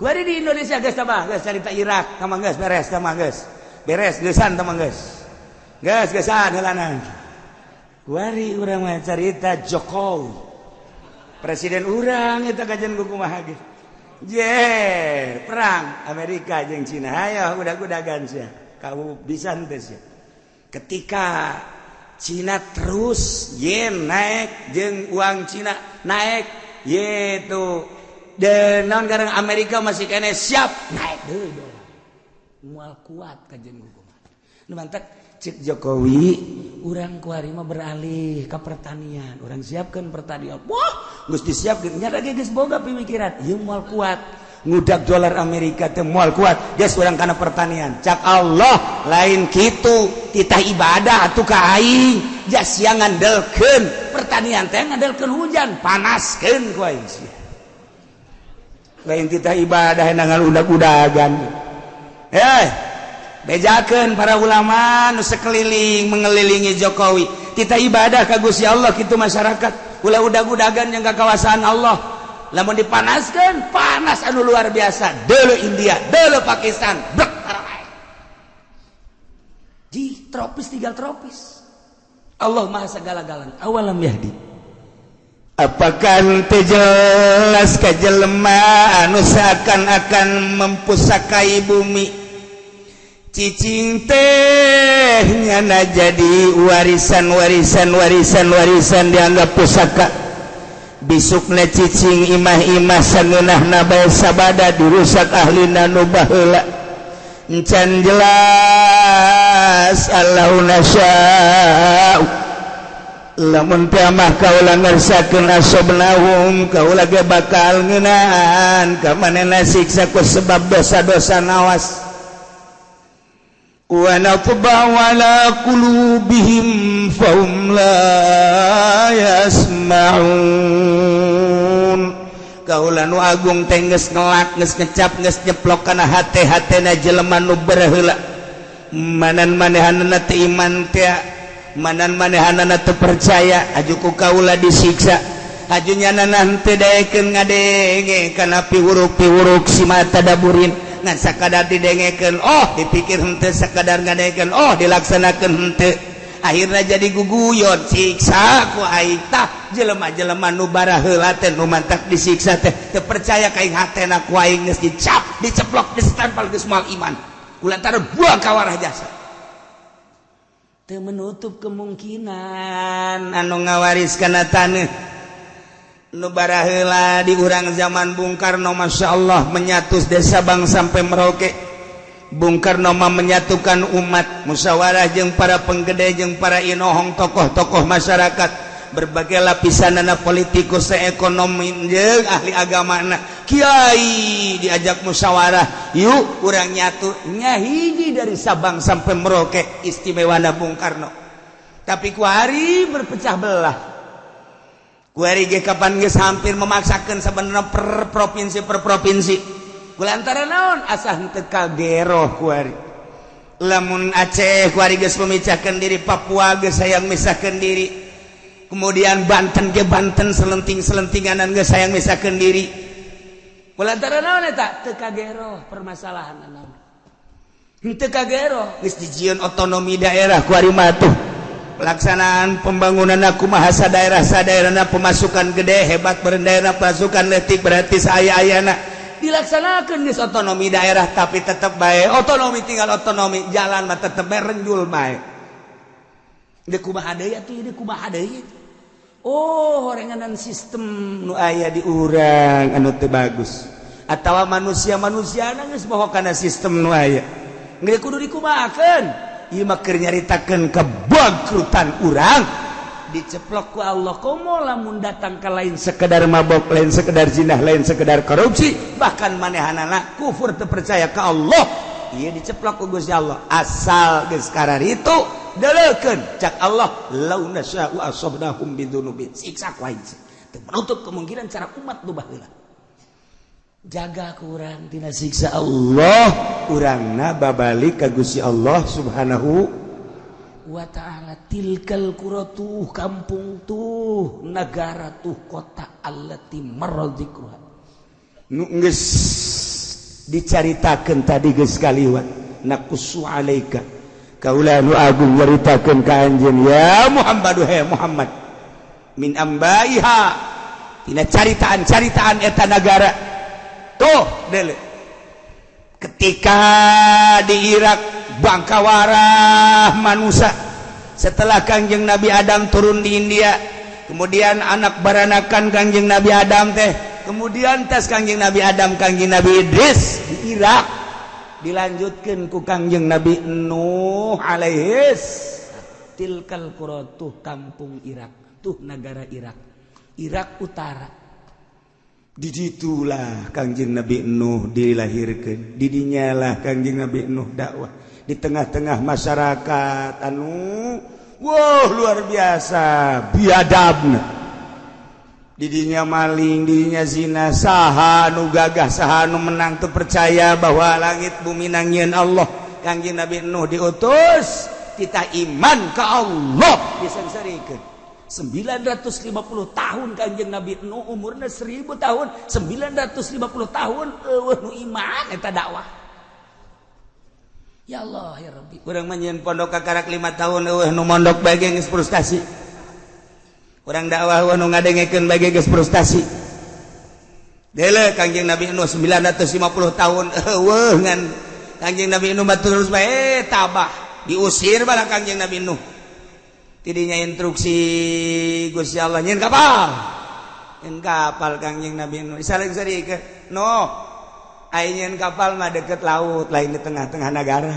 kuari di Indonesia geus tambah geus carita Irak tamang geus beres tamang geus beres geusan tamang geus geusan heulana kuari urang mah carita Jokowi presiden urang eta kajian kumaha ge perang Amerika jeung Cina hayo udah-udagan sia kau bisa henteu sia ketika Cina terus yen naik jeung uang Cina naik yaitu dan negara Amerika masih kene siap naik deui moal kuat kajian hukum nu mantap cik Jokowi urang kuari mah beralih ke pertanian urang siapkeun pertanian wah geus disiapkeun nya lagi geus boga pemikiran ieu moal kuat ngudak dolar Amerika teh moal kuat geus urang kana pertanian cak Allah lain kitu titah ibadah atuh ka aing jas siang ngandelkeun pertanian teh ngandelkeun hujan panaskeun ku aing sia lain titah ibadah hendangan udag-udagan bejakeun para ulama nu sekeliling mengelilingi Jokowi kita ibadah ka Gusti Allah kitu masyarakat ulah udag-udagan yang kakawasan Allah lamun dipanaskeun panas anu luar biasa deuleu India deuleu Pakistan brek tarawae di tropis tinggal tropis Allah maha segala-galana awalam yahdi apakah teu jelas ka jelema anu seakan-akan mempusakai bumi cicing teh nyana jadi warisan dianggap pusaka bisukna cicing imah-imah sangeunahna bae sabada dirusak ahlina nu baheula encan jelas Allahuna sya'u lamun teh mah kaula ngersakeun asobnahum kaula ge bakal ngeunaan ka manehna siksa ku sebab dosa-dosa nawas wa natba'u ala qulubihim fahum la yasma'un kaula nu agung teh geus ngelak geus ngecap geus nyeplok kana hate-hatena jelema nu berheula manan manehanna teu iman teh manan manehanna teu percaya aju ku kaula disiksa aju nyanana henteu daekeun ngadenge kana piwuruk-piwuruk si mata daburin ngan sakadar didengekeun dipikir henteu sakadar ngadengekeun dilaksanakeun henteu akhirna jadi guguyon siksa ku aing tah jelema-jelema nu baraheula teh nu mantak disiksa teh teu percaya ka aing hatena ku aing geus dicap diceplok distempel geus moal iman kulantaran buang ka warah jasa teu menutup kemungkinan anu ngawariskeun taneuh nu baraheula di urang zaman Bung Karno Masya Allah menyatus desa Bang sampai Merauke Bung Karno mah menyatukan umat musyawarah jeung para penggede jeung para inohong tokoh-tokoh masyarakat berbagai lapisanana politikus ekonomi jeung ahli agamana kiai diajak musyawarah yuk urang nyatu nya hiji dari Sabang sampai Merauke istimewana Bung Karno tapi ku hari berpecah belah kuari ge kapan geus hampir memaksakeun sabenerna per provinsi kulantaran naon asah henteu kagero kuari lamun Aceh kuari geus memecahkeun diri Papua geus hayang misahkeun diri kemudian Banten ge Banten selenting-selentinganan geus hayang misahkeun diri kulantaran naon eta teu kagero permasalahanna naon henteu kagero geus dijieun otonomi daerah kuari mah tuh pelaksanaan pembangunan kumaha sadaerah-sadaerahna pemasukan gede hebat berendaerah pasukan letik berarti saaya-ayana dilaksanakeun geus otonomi daerah tapi tetep bae otonomi tinggal otonomi jalan mah tetep bae renjul bae deuk kumaha deui atuh deuk kumaha deui horenganan sistem nu aya di urang anu teu bagus atawa manusia-manusiana geus boho kana sistem nu aya geus kudu dikumahakeun ieu mah keur nyaritakeun kebangkrutan urang diceplok ku Allah komo lamun datang ka lain sekedar mabok lain sekedar zinah lain sekedar korupsi bahkan manehanana kufur teu percaya ka Allah ieu diceplok ku Gusti Allah asal geus kararitu deleukeun cak Allah law nasya'u asabnahum bidzunubin siksa ku aing teu menutup kemungkinan cara umat nu baheula jaga kurang tina siksa Allah urangna babalik ka Gusti Allah subhanahu wa ta'ala tilkal quratu kampung tuh negara tuh kota allati maradzikruha nu geus dicaritakeun tadi geus kaliwat naqussu alaika Kaula nu agung nyaritakeun ka anjeun ya Muhammad Muhammad min ambaiha tina caritaan eta nagara tuh deuleu ketika di Irak bangkawarah manusia setelah Kangjeng Nabi Adam turun di India kemudian anak baranakan Kangjeng Nabi Adam teh kemudian tas Kangjeng Nabi Adam Kangjeng Nabi Idris di Irak dilanjutkan ku Kangjeng Nabi Nuh alaihis tilkal qura tuh kampung Irak tuh negara Irak utara di situlah Kangjeng Nabi Nuh dilahirkan di dinya lah Kangjeng Nabi Nuh dakwah di tengah-tengah masyarakat anu wah luar biasa biadabna didinya maling, didinya zina, saha nu gagah, saha nu menang tu percaya bahwa langit bumi nangieun Allah. Kangjeng Nabi Nuh diutus kita iman ke Allah disangsarikeun. 950 tahun Kangjeng Nabi Nuh umurna 1000 tahun, 950 tahun eueuh nu iman eta dakwah. Ya Allah ya Rabbi. Urang mah nyeun pondok kakarak 5 tahun eueuh nu mondok bae geus frustasi. Orang dakwah nu ngadengekeun bage geus frustasi. Deuleu Kangjeng Nabi Nuh 950 tahun eueuh ngan Kangjeng Nabi Nuh terus bae tabah diusir bala Kangjeng Nabi Nuh. Tidinya instruksi Gusti Allah nyeun kapal. Nyeun kapal Kangjeng Nabi Nuh. Saling-sarikeun. Nuh, aya nyeun kapal mah deket laut, lain di tengah-tengah negara.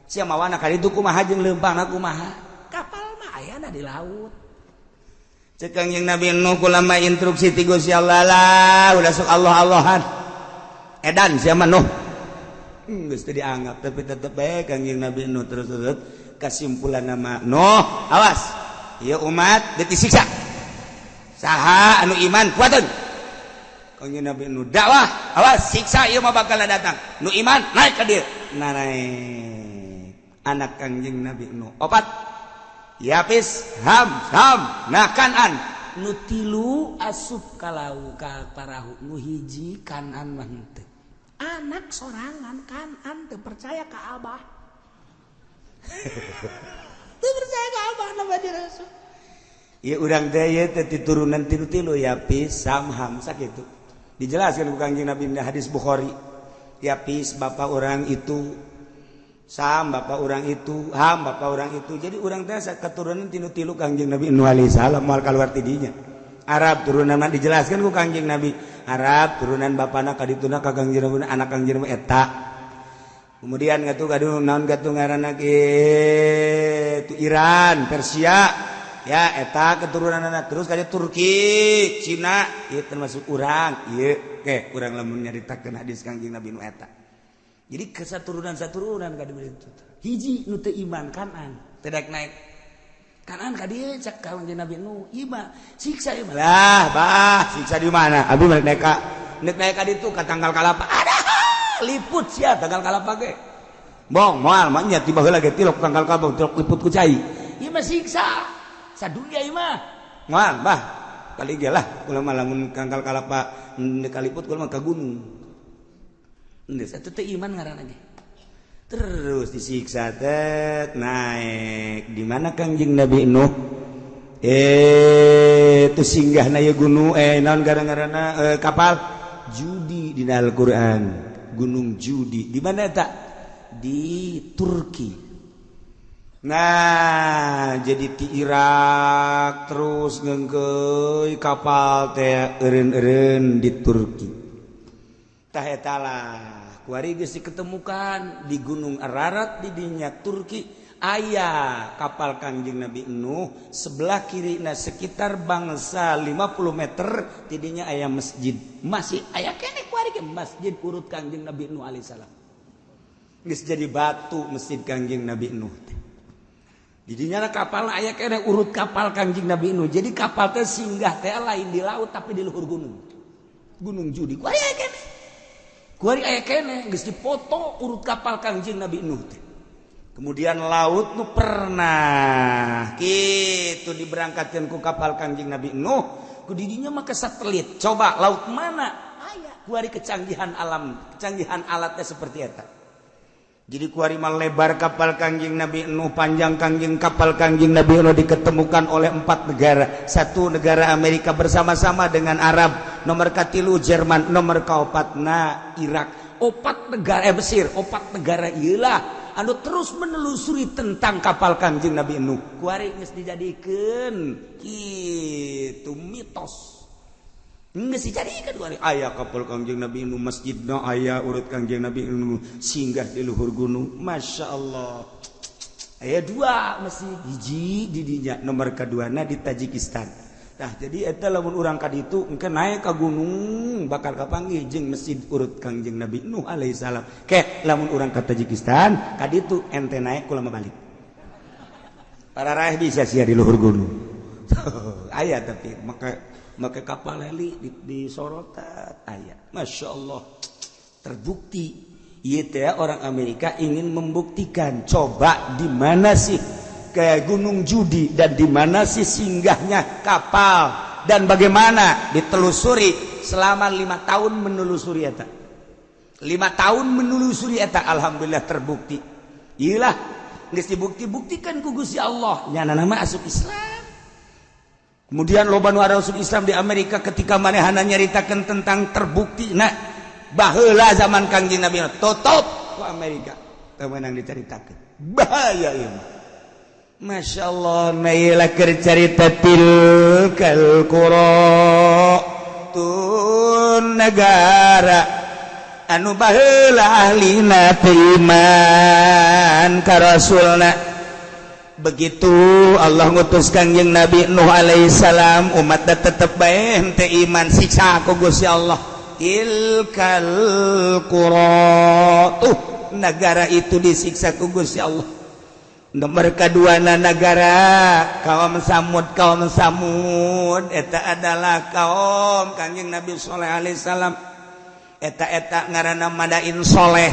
Sia mawana ka ditu kumaha jeung leumpangna kumaha? Kapal mah ayana di laut. Cek Kangjeng Nabi Nuh kulama instruksi ti Gusti Allah lah udah sok Allah-Allahan edan siapa Nuh geus teu dianggap tapi tetep bae Kangjeng Nabi Nuh terus kesimpulan nama Nuh awas ieu umat deuk disiksa saha anu iman kuateun Kangjeng Nabi Nuh dakwah awas siksa ieu mah bakal datang nu iman naik ka dieu naik anak Kangjeng Nabi Nuh opat Yapis ham nah Kanan nutilu asup kalau ka parahu nu hiji Kanan mah henteu anak sorangan Kanan teu percaya ka Abah teu percaya ka Abah na bade rasul ieu urang teh ieu teh turunan tilu-tilu Yapis ham sakitu dijelaskeun ku Kangjeng Nabi di hadis Bukhari Yapis bapak orang itu Sam bapak orang itu, Ham bapak orang itu. Jadi orang teh keturunan tilu-tilu Kangjeng Nabi Nuh alaihi salam moal kaluar ti dinya. Arab turunan dijelaskan ku Kangjeng Nabi. Arab turunan bapana ka dituna ka Kangjeng Nabi anak Kangjeng Nabi eta. Kemudian ngatu kadu naon gatu ngaranna itu Iran, Persia. Ya eta keturunanna terus ka Turki, Cina, ieu termasuk urang. Ieu ke urang lamun nyaritakeun hadis Kangjeng Nabi Nuh eta. Jadi kesaturunan kadi itu. Hiji nu teu iman Kanan, teu daek naik. Kanan ka dieu cak Kangjeng Nabi Nuh, ieu siksa ieu. Lah, bah, siksa di mana? Abi balik naik ka ditu ka tanggal kalapa. Ada liput sia tanggal kalapa ge. Bong, moal mah nya tiba heula ge tilok tanggal kalapa tilok liput ku cai. Ieu mah siksa. Sadunya ieu mah. Moal, bah. Kali ge lah, kula mah lamun tanggal kalapa kaliput kula mah ka gunung. Satu teh iman ngaranna ge. Terus disiksa teh naik. Di mana Kangjeng Nabi Nuh? Tu singgahna ye gunung naon gara-garana kapal Judi di Al-Qur'an. Gunung Judi. Di mana eta? Di Turki. Nah, jadi di Irak terus ngeungkeun kapal teh eureun-eureun di Turki. Tah eta lah kuari geus diketemukan di Gunung Ararat di dinya Turki aya kapal Kangjeng Nabi Nuh sebelah kirina sekitar bangsa 50 meter di dinya aya masjid masih aya keneh kuari ge masjid urut Kangjeng Nabi Nuh alaihi salam geus jadi batu masjid Kangjeng Nabi Nuh di dinya kapal aya keneh urut kapal Kangjeng Nabi Nuh jadi kapal teh singgah teh lain di laut tapi di luhur gunung Judi kuari aya keneh kuari aya keneh geus dipoto urut kapal Kangjeng Nabi Nuh teh. Kemudian laut nu pernah kitu diberangkatkeun ku kapal Kangjeng Nabi Nuh ku didinya mah ke satelit. Coba laut mana? Aya kuari kecanggihan alam, kecanggihan alatnya seperti eta. Jadi kuarimal lebar kapal Kangjeng Nabi Nuh, panjang Kangjeng kapal Kangjeng Nabi Nuh diketemukan oleh 4 negara. 1 negara Amerika bersama-sama dengan Arab, nomor katilu Jerman, nomor kaopatna Irak. 4 negara Mesir, 4 negara ialah anu terus menelusuri tentang kapal Kangjeng Nabi Nuh. Kuari geus dijadikeun kitu mitos. Geus dijadikeun kuari aya kapal Kangjeng Nabi Nuh, masjidna aya urut Kangjeng Nabi Nuh singgah di luhur gunung. Masyaallah. Aya 2 masjid, hiji di dinya, nomor kaduana di Tajikistan. Nah, jadi eta lamun urang ka ditu engke naik ka gunung bakal kapanggih jeung masjid urut Kangjeng Nabi Nuh alaihi salam. Ke lamun urang ka Tajikistan ka ditu ente naik kula balik. Para raih bisa sia di luhur gunung. Aya tapi maka kapal heli di sorotan aya. Masyaallah. Terbukti ieu teh orang Amerika ingin membuktikan coba di mana sih kayak gunung judi dan di mana sih singgahnya kapal dan bagaimana ditelusuri selama 5 tahun menelusuri eta. 5 tahun menelusuri eta, alhamdulillah terbukti. Iyalah geus dibukti-buktikan ku Gusti Allah nyana nama asup Islam. Kemudian loba nu asup Islam di Amerika ketika manehana nyaritakeun tentang terbukti nah baheula zaman Kangjeng Nabi tutup ku Amerika teu meunang dicaritakeun. Bahaya ieu. Masya Allah, nailah cerita tilkal qura tun negara anu baheula ahlina iman ka rasulna. Begitu Allah ngutus Kangjeng Nabi Nuh alaihi salam, umatna tetep bae henteu iman, siksa ku Gusti Allah. Tilkal qura, negara itu disiksa ku Gusti Allah. Nomor keduana negara kaum Samud eta adalah kaum Kangjeng Nabi Shalih alaihi salam. Eta ngaranna Madain Soleh.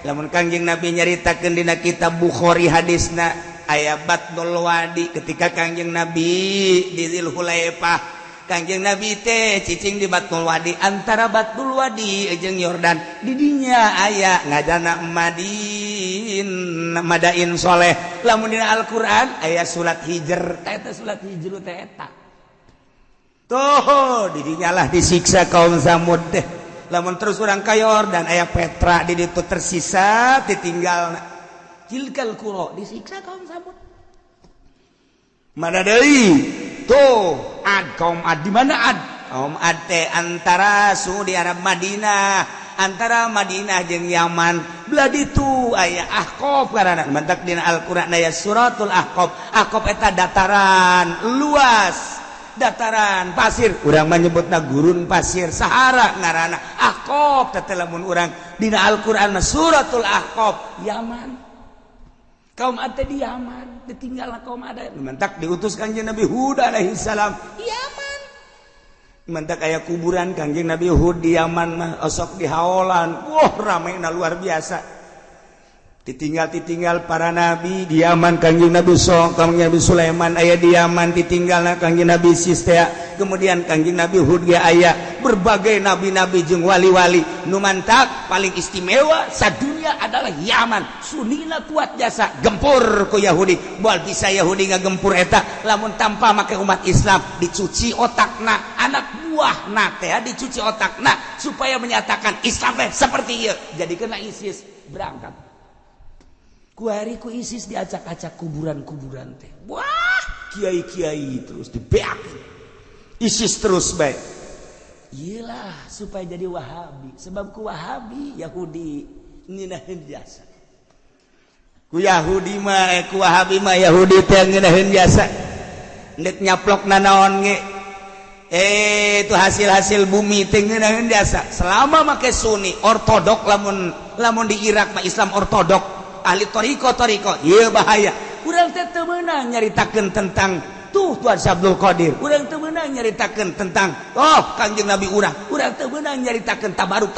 Lamun Kangjeng Nabi nyaritakeun dina kitab Bukhari hadisna aya Batnul Wadi ketika Kangjeng Nabi di Zulhulaifah. Kangjeng Nabi teh cicing di Batnul Wadi, antara Batnul Wadi jeung Yordan di dinya aya ngaranna Madain Soleh. Lamun dina Al-Qur'an aya surat Hijr, eta surat Hijr teh eta. Tuh di dinya lah disiksa kaum Samud teh. Lamun terus urang ka Yordan aya Petra di ditu tersisa ditinggalna. Tilkal qura disiksa kaum Samud. Mana deui? Tuh Ad, kaum Ad. Di mana Ad? Kaum Ad teh antara suhu di Arab Madinah, antara Madinah jeung Yaman. Belah ditu aya Ahqaf karana mantak dina Al-Qur'an aya suratul Ahqaf. Ahqaf eta dataran luas, dataran pasir. Urang mah nyebutna gurun pasir, Sahara ngaranna. Ahqaf teh lamun urang dina Al-Qur'an suratul Ahqaf, Yaman. Kaum Ad di Yaman, ditinggalna kaum Ad. Mantak diutus Kangjeng Nabi Hud alaihi salam, Yaman. Mantak aya kuburan Kangjeng Nabi Hud di Yaman mah osok dihaolan. Wah, ramena luar biasa. Ditinggal para nabi di Yaman. Kangjeng Nabi Kangjeng Nabi Sulaiman aya di Yaman, ditinggalna Kangjeng Nabi Sistea. Kemudian Kangjeng Nabi Hud ge aya berbagai nabi-nabi jeung wali-wali. Nu mantak paling istimewa sadunya adalah Yaman. Sunina kuat jasa gempur ku Yahudi. Moal bisa Yahudi ngagempur eta lamun tanpa make umat Islam dicuci otakna, anak buahna teh dicuci otakna supaya menyatakan Islam teh seperti ieu. Jadikeun ISIS berangkat. Kuari ku ISIS diacak-acak kuburan-kuburan teh. Wah, kiai-kiai terus dibeak. ISIS terus baik. Iyalah supaya jadi Wahabi. Sebab ku Wahabi Yahudi ngeunaheun jasa. Ku Yahudi mah ku Wahabi mah Yahudi teh ngeunaheun jasa. Ndek nyaplokna naon ge. Itu hasil-hasil bumi teh ngeunaheun jasa. Selama make Sunni, ortodok lamun di Irak mah Islam ortodok. Ahli toriko iya bahaya. Urang teh teu meunang nyaritakeun tentang tuh Tuan Abdul Qadir. Urang teu meunang nyaritakeun tentang Kangjeng Nabi urang teu meunang nyaritakeun tabaruk.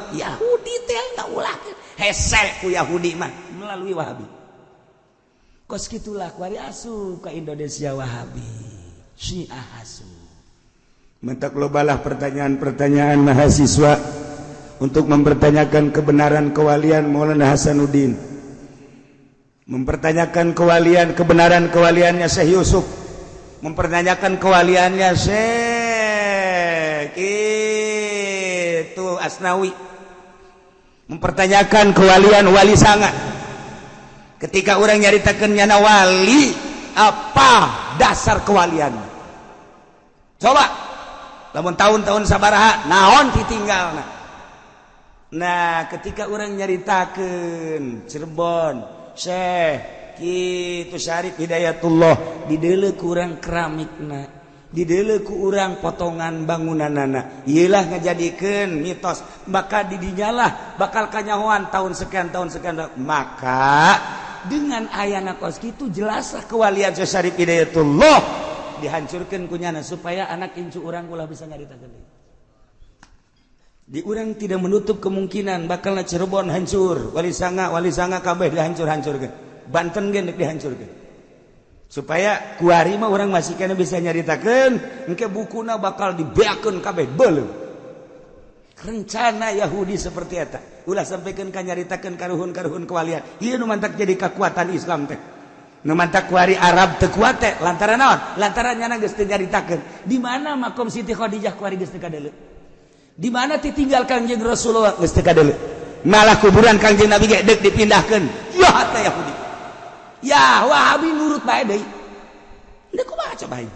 Yahudi teh ngaulahkeun hese ku Yahudi mah melalui Wahabi. Kos kitulah kuari asup ka Indonesia Wahabi, Syiah asup. Mentak lobalah pertanyaan-pertanyaan mahasiswa. untuk mempertanyakan kebenaran kewalian Maulana Hasanuddin, mempertanyakan kebenaran kewaliannya Syekh Yusuf, mempertanyakan kewaliannya Syekh itu Asnawi, mempertanyakan kewalian Wali Sanga. Ketika orang nyaritakeun nyana wali, apa dasar kewalian? Coba lamun tahun-tahun sabaraha naon ditinggalna. Nah, ketika orang nyaritakeun Cirebon, Syekh kitu Syarif Hidayatullah dideuleu ku urang keramikna, dideuleu ku urang potongan bangunanana, ieulah ngajadikeun mitos bakal didinyalah bakal kanyahoan tahun sekian maka dengan ayana kos kitu jelaslah kewalian Syekh Syarif Hidayatullah dihancurkeun kunyana supaya anak incu urang ulah bisa nyaritakeun deui. Di urang tidak menutup kemungkinan bakalna Cirebon hancur, Wali Sanga kabeh dihancur-hancurkeun. Banten ge dihancurkeun. Supaya kuari mah urang masih kana bisa nyaritakeun, engke bukuna bakal dibeakeun kabeh beuleuh. Rencana Yahudi seperti eta. Ulah sampaikeun ka nyaritakeun karuhun-karuhun kewalian. Ieu nu mantak jadi kekuatan Islam teh. Nu mantak kuari Arab teu kuat teh lantaran naon? Lantaran nyana geus teu nyaritakeun. Di mana makom Siti Khadijah kuari geus teu kadeuleu? Di mana ditinggal Kangjeng Rasulullah geus teu kadeuleu? Malah kuburan Kangjeng Nabi ge deuk dipindahkeun. Ya teh Yahudi. Ya Wahabi nurut bae deui. Nya kumaha coba ieu?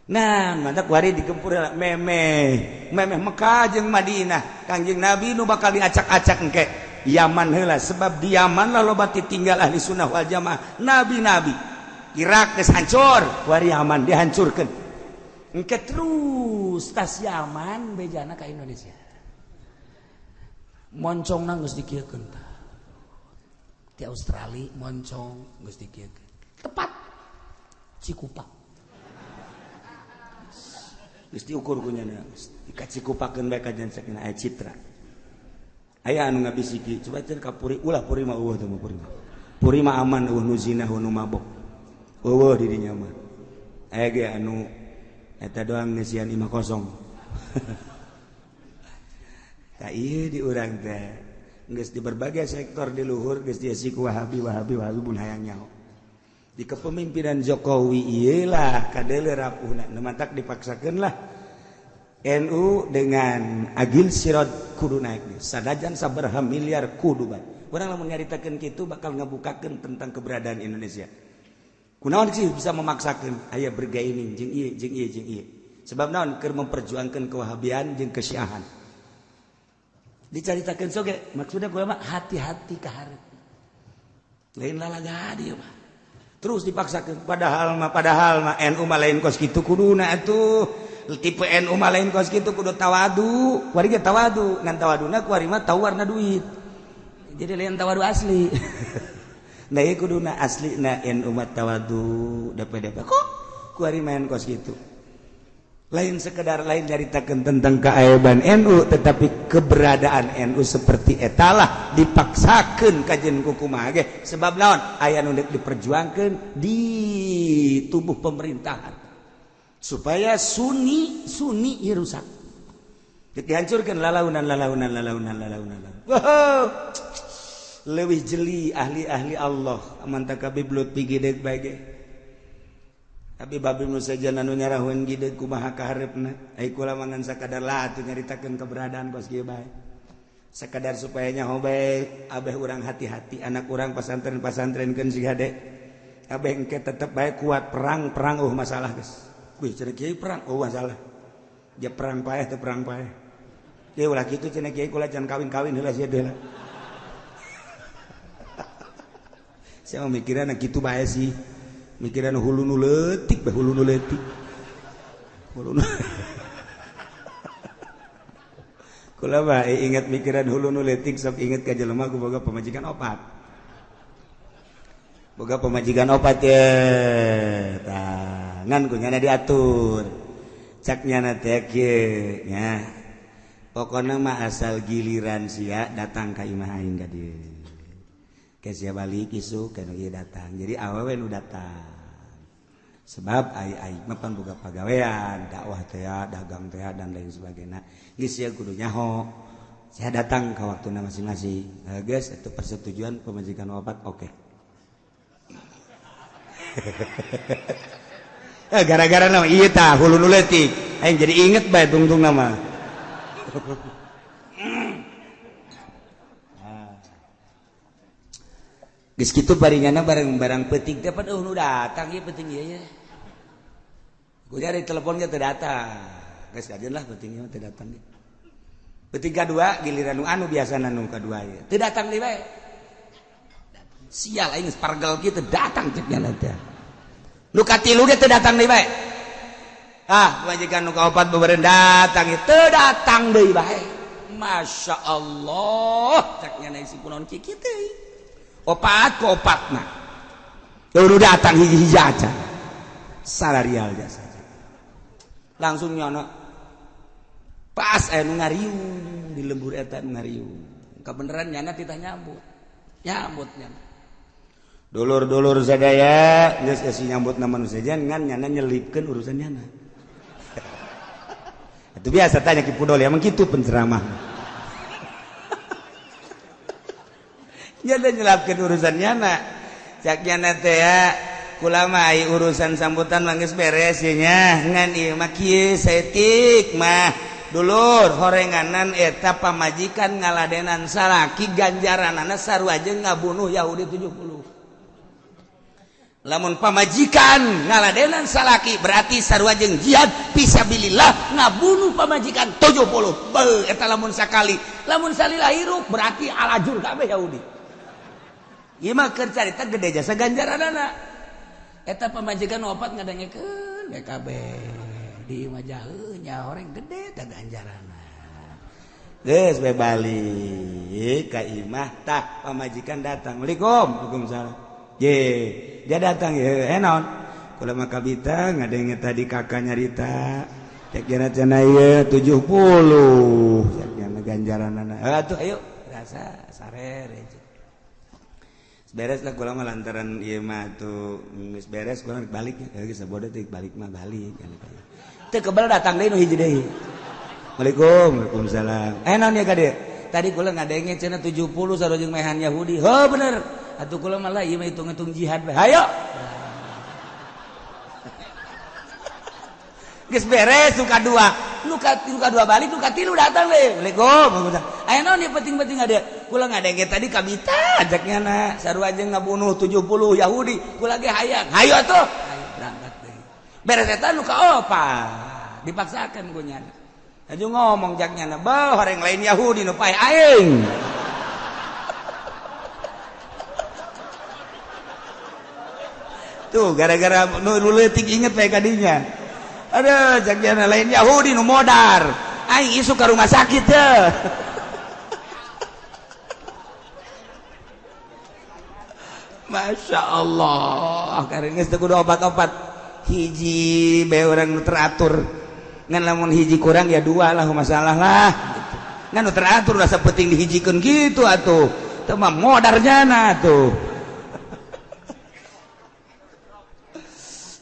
Nah, mantap kuari digempur memeh Mekah jeung Madinah. Kangjeng Nabi nu bakal diacak-acak engke Yaman heula, sebab di Yaman lah loba ditinggal ahli sunnah wal jamaah nabi-nabi. Irak geus hancur, kuari Yaman dihancurkeun. Engke terus tas Yaman bejana ka Indonesia. Moncongna geus dikieukeun tah. Di Australia moncong geus dikieukeun. Tepat Cikupa. Geus diukur kunyana, dikacikupakeun bae ka jansakeun aya citra. Aya anu ngabisiki, coba cenah ka Puri, ulah Puri mah eueuh teh mah Puri mah. Puri mah aman eueuh nu zina, eueuh nu mabok. Eueuh di dinya mah. Aya ge anu eta doang ngeusian 50. Ka ieu di urang teh geus di berbagai sektor di luhur geus diisi ku Wahabi mun hayang nyaho. Di kepemimpinan Jokowi ieulah kadeuleu rapuhna, nu mantak dipaksakeun lah NU dengan agil sirot kudu naik nih. Sadajan sabaraha miliar kudu bae. Urang lamun nyaritakeun kitu bakal ngabukakeun tentang keberadaan Indonesia. Kunaon sih bisa memaksakeun aya bergaining jeung ieu. Sebab naon keur memperjuangkeun kewahabian jeung kesyiahan. Dicaritakeun soge maksudna kumaha hati-hati ka hareup. Lain lalaga dieu mah. Terus dipaksakeun padahal mah NU mah lain kos kitu kuduna atuh. Tipe NU mah lain kos kitu kudu tawadu. Kuari ge tawadu, ngan tawaduna kuari mah tawarna duit. Jadi lain tawadu asli. Nah ieu kuduna aslina NU mah tawadu DP. Kok kuari main kos kitu. Lain sekedar lain nyaritakeun tentang keaiban NU, tetapi keberadaan NU seperti etalah dipaksakeun kajen kumaha ge sebab naon aya nu diperjuangkeun di tubuh pemerintahan supaya sunni rusak. Dihancurkeun lalaunan. Wow. Leuwih jeli ahli-ahli Allah amanta kabeh blut pigideg bae. Tapi babi nu sajana nu nyarahun gide kumaha ka hareupna ai kula mangan sakadar lah atuh nyaritakeun keberadaan kos kieu bae sakadar supaya nyaho bae abeh urang hati-hati anak urang pasantren-pasantrenkeun si hade abeh engke tetep bae kuat perang masalah geus wih cenah kieu perang masalah dia perang paeh teu perang paeh ye ulah kitu cenah kieu kula can kawin-kawin heula sia deula saya mikiranna kitu bae sih mikiran hulu nu leutik kula mah ingat mikiran hulu nu leutik sok inget ka jelema ku boga pamajikan opat ya tangan ku nyana diatur cak nyana teh kieu nya pokona mah asal giliran sia datang ka imah aing ka dieu kesia balik isuk kana ieu datang jadi awewe nu datang sebab ai mah pan boga pagawean dakwah teh dagang teh dan lain sebagainya geus sia kudu nyaho Saya datang ke waktu masing-masing. Guys, itu persetujuan pemajikan wafat, oke. Gara-gara nama iya tah hulu nu leutik. Aing jadi inget bae tungtung nama. Geus kitu paringana barang-barang penting teh pada nu datang ieu penting ieu ya. Ku jadi telepon ge teu datang. Geus kajeun lah penting ieu teu datang. Penting kadua giliran nu anu biasana nu kadua ieu. Teu datang deui bae. Sial aing pargel kieu teu datang cek nya teh. Nu katilu ge teu datang deui bae. Majikan nu kaopat bebereun datang teu datang deui bae. Masya Allah cek nya isi kunaon kieu teh. Opat mah udah datang hiji-hiji aja salarial jasa langsung nyono pas nu ngariung di lembur eta nu ngariung kabeneran nyana titah nyambut nyana dulur-dulur sadaya geus esi nyambut na manusia ngan nyana nyelipkeun urusan nyana itu biasa tanya ki pudol emang kitu penceramah nyana nyelapkeun urusan nyana cak nyana teh ya kula mah urusan sambutan mah geus beres nya ngan ieu mah kieu saeutik mah dulur horenganan eta pamajikan ngaladenan salaki ganjaranana sarua jeung ngabunuh Yahudi 70 lamun pamajikan ngaladenan salaki berarti sarua jeung jihad fisabilillah ngabunuh pamajikan 70 beuh eta lamun sakali lamun salila hirup berarti alajur kabeh Yahudi. Ieu mah keur carita gede jasa ganjaranana. Eta pamajikan wafat ngadengekeun BKB di Majaheun nya horeng gede tah ganjaranna. Geus we balik ka imah tah pamajikan datang. Assalamualaikum. Waalaikumsalam. Dia datang ye. Naon? Kula mah kabita ngadenge tadi kakak nyarita. Cek cenah ieu 70. Cek ganjaranana. Atuh ayo rasa sarere. Beres lah kula mah lantaran ieu mah tuh geus beres kula balik geus saboda teh balik mah balik teu kebal datang deui nu hiji deui. Waalaikumsalam. Naon ya kade tadi kula ngadenge cenah 70 sarua jeung mehan Yahudi. Heuh bener atuh kula mah lah ieu mah hitung-hitung jihad bae hayo geus beres nu kadua balik nu katilu datang deh. Waalaikumsalam. Aya naon ieu penting-penting ada kula ngadenge tadi kabita ajaknya na sarua jeung ngabunuh 70 Yahudi kula ge hayang hayo atuh hayo berangkat deui beres eta nu kaopat dipaksakeun ku nyana aju ngomong jaknya na beuh horeng lain Yahudi nu paeh aing tuh gara-gara nu leutik inget bae kadinya aduh jaknya lain Yahudi nu modar aing isu ka rumah sakit teh Masya Allah karena geus teu kudu obat-obat hiji bae urang nu teratur ngan lamun hiji kurang ya dua lah masalah lah gitu. Ngan nu teratur rasa penting dihijikeun gitu atuh teu mah modarnya na tuh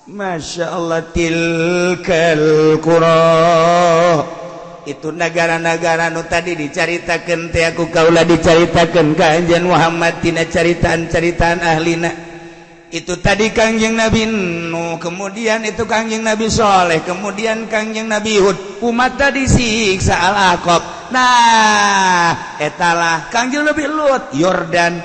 Masya Allah tilkal qura itu negara-negara nu tadi dicaritakeun teh aku kaula dicaritakeun ka anjeun Muhammad tina caritaan-caritaan ahlina itu tadi Kangjeng Nabi Nuh kemudian itu Kangjeng Nabi Saleh kemudian Kangjeng Nabi Hud umat tadi siksa al-Aqab nah etalah Kangjeng Nabi Lut Yordan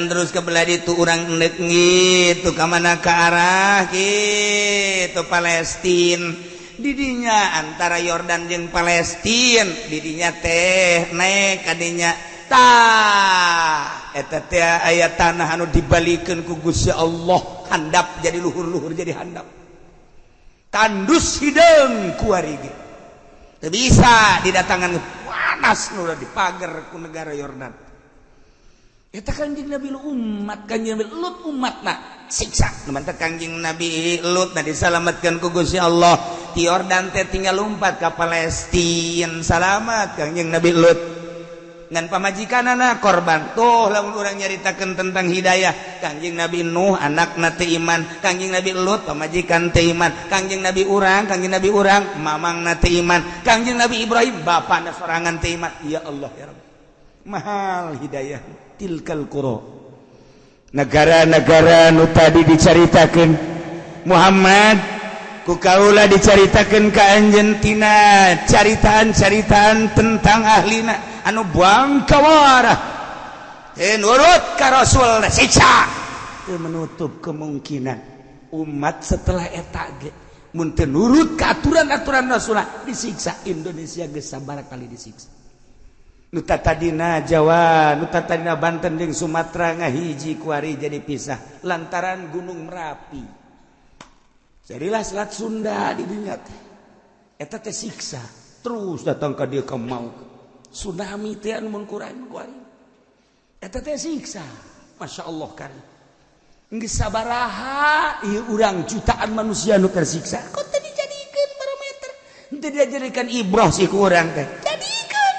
terus kebelah itu urang endek gitu ka mana ka arah gitu Palestina didinya antara Yordan jeung Palestina didinya teh naik kadinya tah eta teh aya tanah anu dibalikeun ku Gusti Allah handap jadi luhur-luhur jadi handap tandus hideung ku ari ge teu bisa didatangan panas nu dipager ku negara Yordan eta Kangjeng Nabi umat Kangjeng Nabi Lut umatna siksa mantep Kangjeng Nabi Lut na disalamatkeun ku Gusti Allah ti Yordan teh tinggal lompat ka Palestina salamat Kangjeng Nabi Lut ngan pamajikanana korban tuh lamun urang nyaritakeun tentang hidayah Kangjeng Nabi Nuh anakna teu iman Kangjeng Nabi Lut pamajikan teu iman Kangjeng Nabi urang mamangna teu iman Kangjeng Nabi Ibrahim bapana sorangan teu iman ya Allah ya Rabb mahal hidayah tilkal qura negara-negara nu tadi dicaritakeun Muhammad ku kaula dicaritakeun ka anjeun tina caritaan-caritaan tentang ahlina anu bangkawarah nurut ka Rasul siksa teu menutup kemungkinan umat setelah eta ge mun teu nurut ka aturan-aturan Rasulullah disiksa Indonesia geus sabaraha kali disiksa nu tadina Jawa nu tadina Banten jeung Sumatera ngahiji kuari jadi pisah lantaran Gunung Merapi jadilah Selat Sunda di dinya teh eta teh siksa terus datang ka dieu ka mau tsunami teh anu mun Quran kuari eta teh siksa masyaallah kan geus sabaraha ieu urang jutaan manusia nu tersiksa kok teu dijadikeun barometer teu dijadikeun ibrah si ku urang teh jadikeun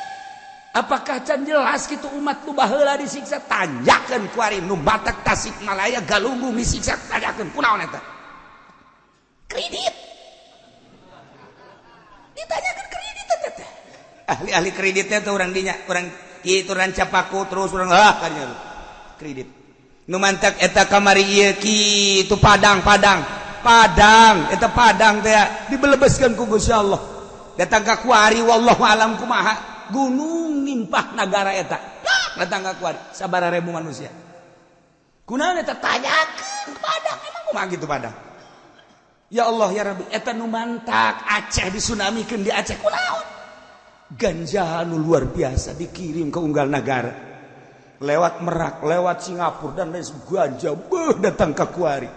apakah can jelas kitu umat nu baheula disiksa tanjakeun kuari nu Batak Tasikmalaya Galunggung disiksa tanjakeun kunaon eta kredit ditanyakeun kredit eta teh ahli kreditnya tuh orang dinya orang itu ranca paku terus orang kanya kredit nu mantak eta kamari ieu kitu Padang eta Padang teh dibelebeskeun ku Gusti Allah datang ka kuari wallahu alam kumaha gunung nimpah nagara eta datang ka kuari sabaraha ribu manusia kunaon eta tanyakeun Padang emang kumaha gitu Padang ya Allah ya Rabbi eta nu mantak Aceh disunamikeun di Aceh kunaon ganja anu luar biasa dikirim ke unggal negara lewat Merak lewat Singapura dan lain ganja datang ke kuari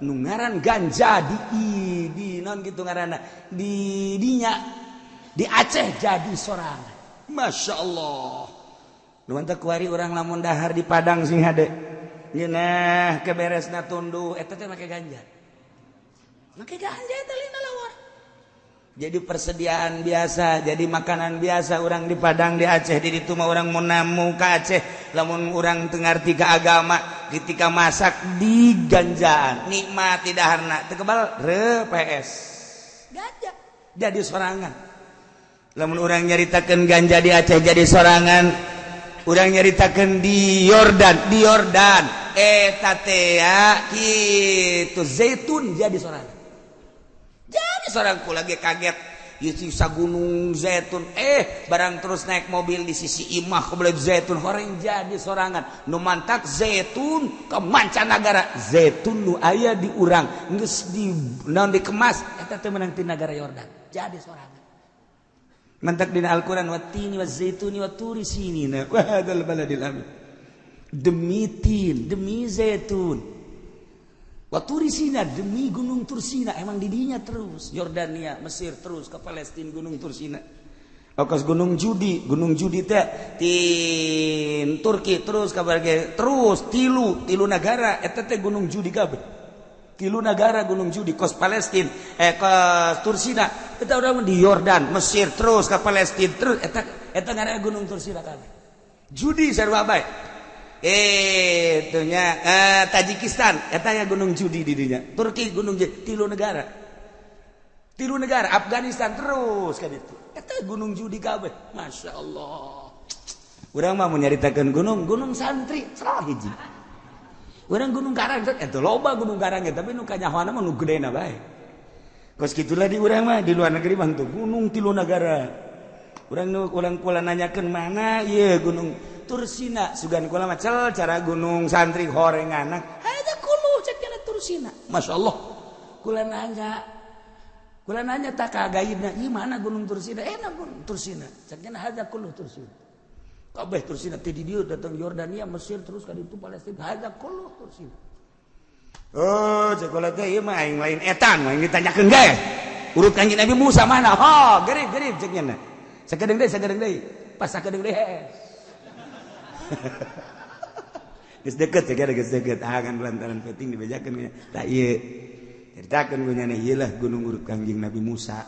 nu ngaran ganja di non gitu ngaranna di dinya di Aceh jadi sorangan Masya Allah nu mantap kuari orang lamun dahar di Padang sing hade ngeunah keberesna tunduh eta teh make ganja eta lina lawar jadi persediaan biasa jadi makanan biasa orang di Padang di Aceh di ditu mah orang mau namu ka Aceh lamun orang teu ngarti ka agama ketika masak di ganjaan nikmati daharna teu kebal PS ganja jadi sorangan lamun orang nyaritakeun ganja di Aceh jadi sorangan orang nyaritakeun di Yordan eta teh kitu zaitun jadi sorangan jadi seorang ku lagi kaget di sisa gunung zaitun barang terus naik mobil di sisi imah kebelah zaitun horeng jadi sorangan nu mantak zaitun ke mancanagara zaitun nu aya di urang geus di naon dikemas eta teh menang ti nagara Yordan jadi sorangan mantak dina Al-Qur'an watini wazaituni waturi sinina wa hadzal baladil amin demi tin demi zaitun Waturi Sina demi gunung Tursina emang didinya terus Yordania Mesir terus ke Palestina gunung Tursina okas gunung Judi teh di Turki terus kabar terus tilu negara eta teh gunung Judi kabeh tilu negara gunung Judi kos Palestina ke Tursina eta urang di Yordan Mesir terus ke Palestina terus eta ngaranna gunung Tursina kabeh Judi sarua bae itunya Tajikistan eta ya gunung Judi di dinya Turki gunung tilu negara Afghanistan terus ka ditu eta gunung Judi kabeh Masya Allah urang mah mun nyaritakeun gunung santri salah hiji urang gunung Karang eta loba gunung Karang tapi nu kanyahoana mah nu gedena bae kos kitulah di urang mah di luar negeri mah tuh gunung tilu negara urang pula nanyakeun mana ieu gunung Tursina sugan kula macel cara gunung santri horenganak ada kulu cekna Tursina Masya Allah kula nanya tak kagaidna ieu mana gunung Tursina enak gunung Tursina cekna ada kulu Tursina kabeh Tursina teh di dieu datang Yordania Mesir terus ka ditu Palestina ada kulu Tursina oh cek kula teh ieu mah aing lain etan mah ditanyakeun gae urut Kanjeng Nabi Musa mana gerib cekna sakedeung deui pas sakedeung deui geus deukeut kan lantaran penting dibejakeun tah ieu ceritakeun gunanya ieu lah gunung urut Kanjeng Nabi Musa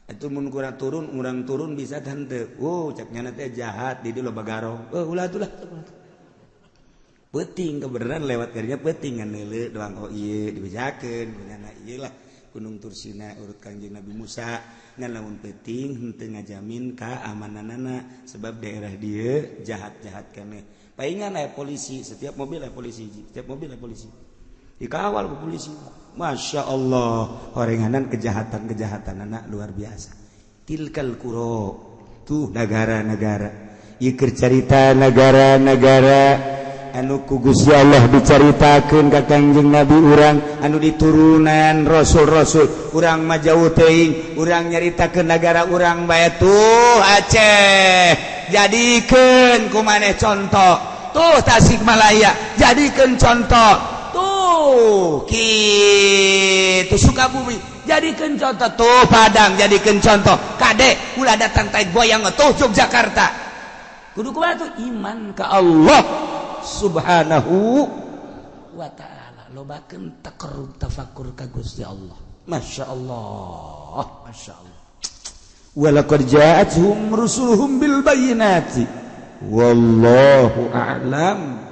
itu mun kurang turun urang turun bisa tante ceknya nanti jahat di lo bagaro ulah peting kebenaran lewat kerja peting kan lele doang iya dibejakeun beunana ieu lah Gunung Tursina urut Kangjeng Nabi Musa ngan lamun peting henteu ngajamin keamananana sebab daerah dieu jahat-jahat keneh paingan aya polisi setiap mobil aya polisi dikawal ku polisi. Masya Allah horenganan kejahatan anak luar biasa. Tilkal qura tuh negara-negara ieu cerita negara-negara anu ku Gusti Allah dicaritakeun ka Kangjeng Nabi urang anu diturunan rasul-rasul urang mah jauh teuing urang nyaritakeun negara urang bae tuh Aceh jadikeun ku maneh contoh tuh Tasikmalaya jadikeun contoh kitu Sukabumi jadikan contoh tuh Padang jadikan contoh kadek ulah datang tai goyang tuh Yogyakarta kudu kumaha tuh iman ka Allah subhanahu wa ta'ala lobakeun takarrub tafakkur ka Gusti Allah Masya Allah walaqad ja'atuhum rusuluhum bil bayyinati wallahu a'lam